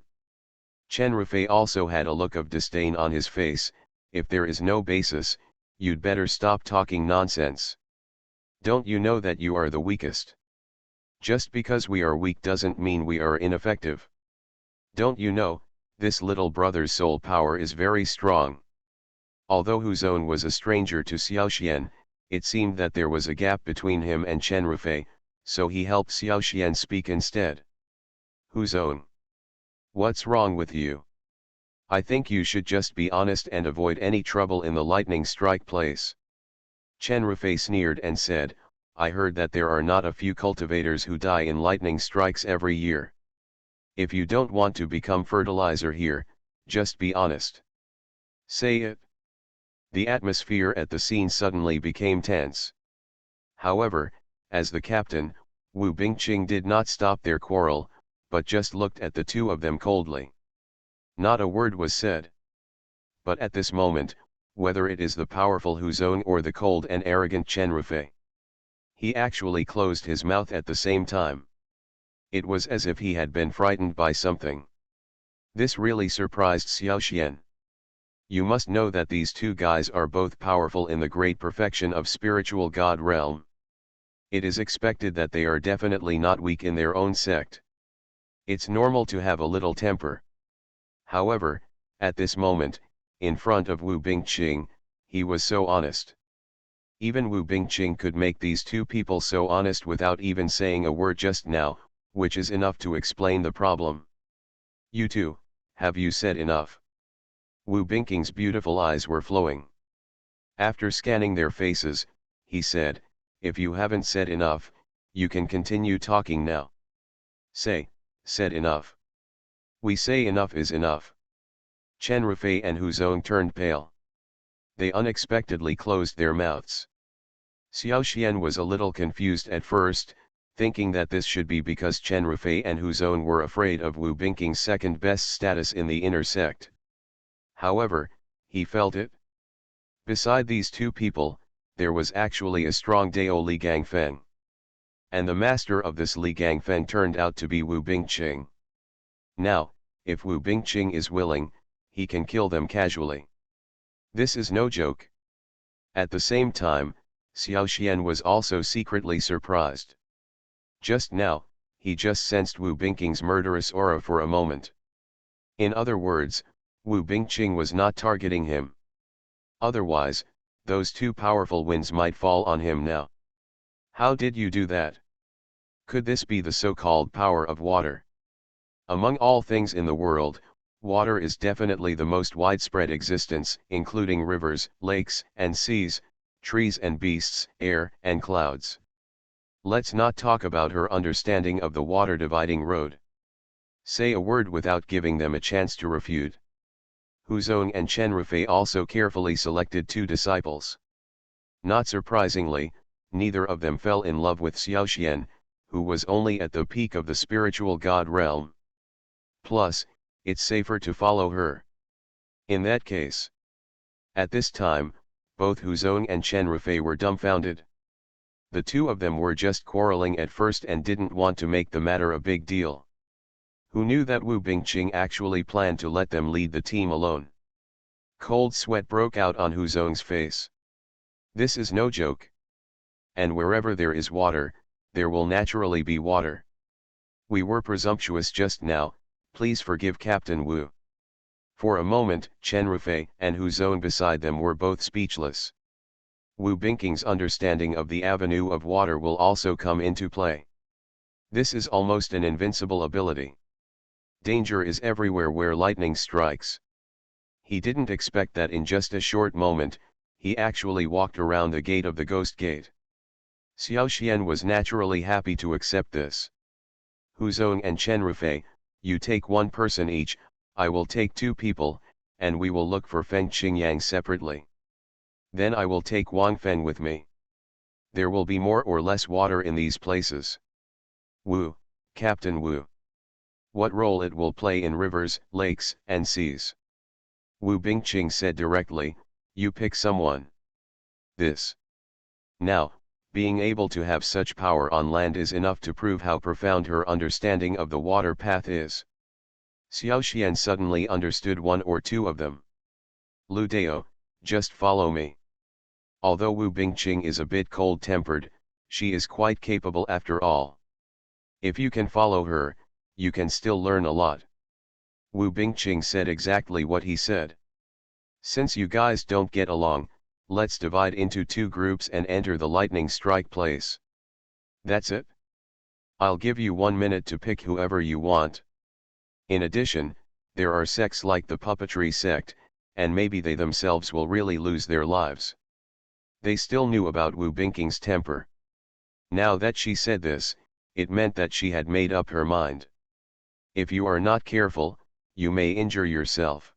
Chen Rufei also had a look of disdain on his face. If there is no basis, you'd better stop talking nonsense. Don't you know that you are the weakest? Just because we are weak doesn't mean we are ineffective. Don't you know, this little brother's soul power is very strong. Although Hu Zong was a stranger to Xiaoxian, it seemed that there was a gap between him and Chen Rufei, so he helped Xiaoxian speak instead. Hu Zong, what's wrong with you? I think you should just be honest and avoid any trouble in the lightning strike place. Chen Rufei sneered and said, I heard that there are not a few cultivators who die in lightning strikes every year. If you don't want to become fertilizer here, just be honest. Say it. The atmosphere at the scene suddenly became tense. However, as the captain, Wu Bingqing did not stop their quarrel, but just looked at the two of them coldly. Not a word was said. But at this moment, whether it is the powerful Hu Zong or the cold and arrogant Chen Rufei, he actually closed his mouth at the same time. It was as if he had been frightened by something. This really surprised Xiaoxian. You must know that these two guys are both powerful in the great perfection of spiritual God realm. It is expected that they are definitely not weak in their own sect. It's normal to have a little temper. However, at this moment, in front of Wu Bingqing, he was so honest. Even Wu Bingqing could make these two people so honest without even saying a word just now, which is enough to explain the problem. You two, have you said enough? Wu Bingqing's beautiful eyes were flowing. After scanning their faces, he said, if you haven't said enough, you can continue talking now. Said enough. We say enough is enough. Chen Rufei and Hu Zong turned pale. They unexpectedly closed their mouths. Xiaoxian was a little confused at first, thinking that this should be because Chen Rufei and Hu Zong were afraid of Wu Bingqing's second best status in the inner sect. However, he felt it. Beside these two people, there was actually a strong Dao Li Gangfeng. And the master of this Li Gangfeng turned out to be Wu Bingqing. Now, if Wu Bingqing is willing, he can kill them casually. This is no joke. At the same time, Xiaoxian was also secretly surprised. Just now, he just sensed Wu Bingqing's murderous aura for a moment. In other words, Wu Bingqing was not targeting him. Otherwise, those two powerful winds might fall on him now. How did you do that? Could this be the so-called power of water? Among all things in the world, water is definitely the most widespread existence, including rivers, lakes and seas, trees and beasts, air and clouds. Let's not talk about her understanding of the water dividing road. Say a word without giving them a chance to refute. Hu Zong and Chen Rufei also carefully selected two disciples. Not surprisingly, neither of them fell in love with Xiaoxian, who was only at the peak of the spiritual God realm. Plus, it's safer to follow her. In that case. At this time, both Hu Zong and Chen Rufei were dumbfounded. The two of them were just quarreling at first and didn't want to make the matter a big deal. Who knew that Wu Bingqing actually planned to let them lead the team alone? Cold sweat broke out on Hu Zong's face. This is no joke. And wherever there is water, there will naturally be water. We were presumptuous just now, please forgive Captain Wu. For a moment, Chen Rufei and Hu Zong beside them were both speechless. Wu Bingqing's understanding of the avenue of water will also come into play. This is almost an invincible ability. Danger is everywhere where lightning strikes. He didn't expect that in just a short moment, he actually walked around the gate of the Ghost Gate. Xiaoxian was naturally happy to accept this. Hu Zong and Chen Rufei, you take one person each, I will take two people, and we will look for Feng Qingyang separately. Then I will take Wang Feng with me. There will be more or less water in these places. Wu, Captain Wu. What role it will play in rivers, lakes, and seas? Wu Bingqing said directly, you pick someone. This. Now, being able to have such power on land is enough to prove how profound her understanding of the water path is. Xiaoxian suddenly understood one or two of them. Lu Dao, just follow me. Although Wu Bingqing is a bit cold-tempered, she is quite capable after all. If you can follow her, you can still learn a lot. Wu Bingqing said exactly what he said. Since you guys don't get along, let's divide into two groups and enter the lightning strike place. That's it? I'll give you 1 minute to pick whoever you want. In addition, there are sects like the puppetry sect, and maybe they themselves will really lose their lives. They still knew about Wu Bingqing's temper. Now that she said this, it meant that she had made up her mind. If you are not careful, you may injure yourself.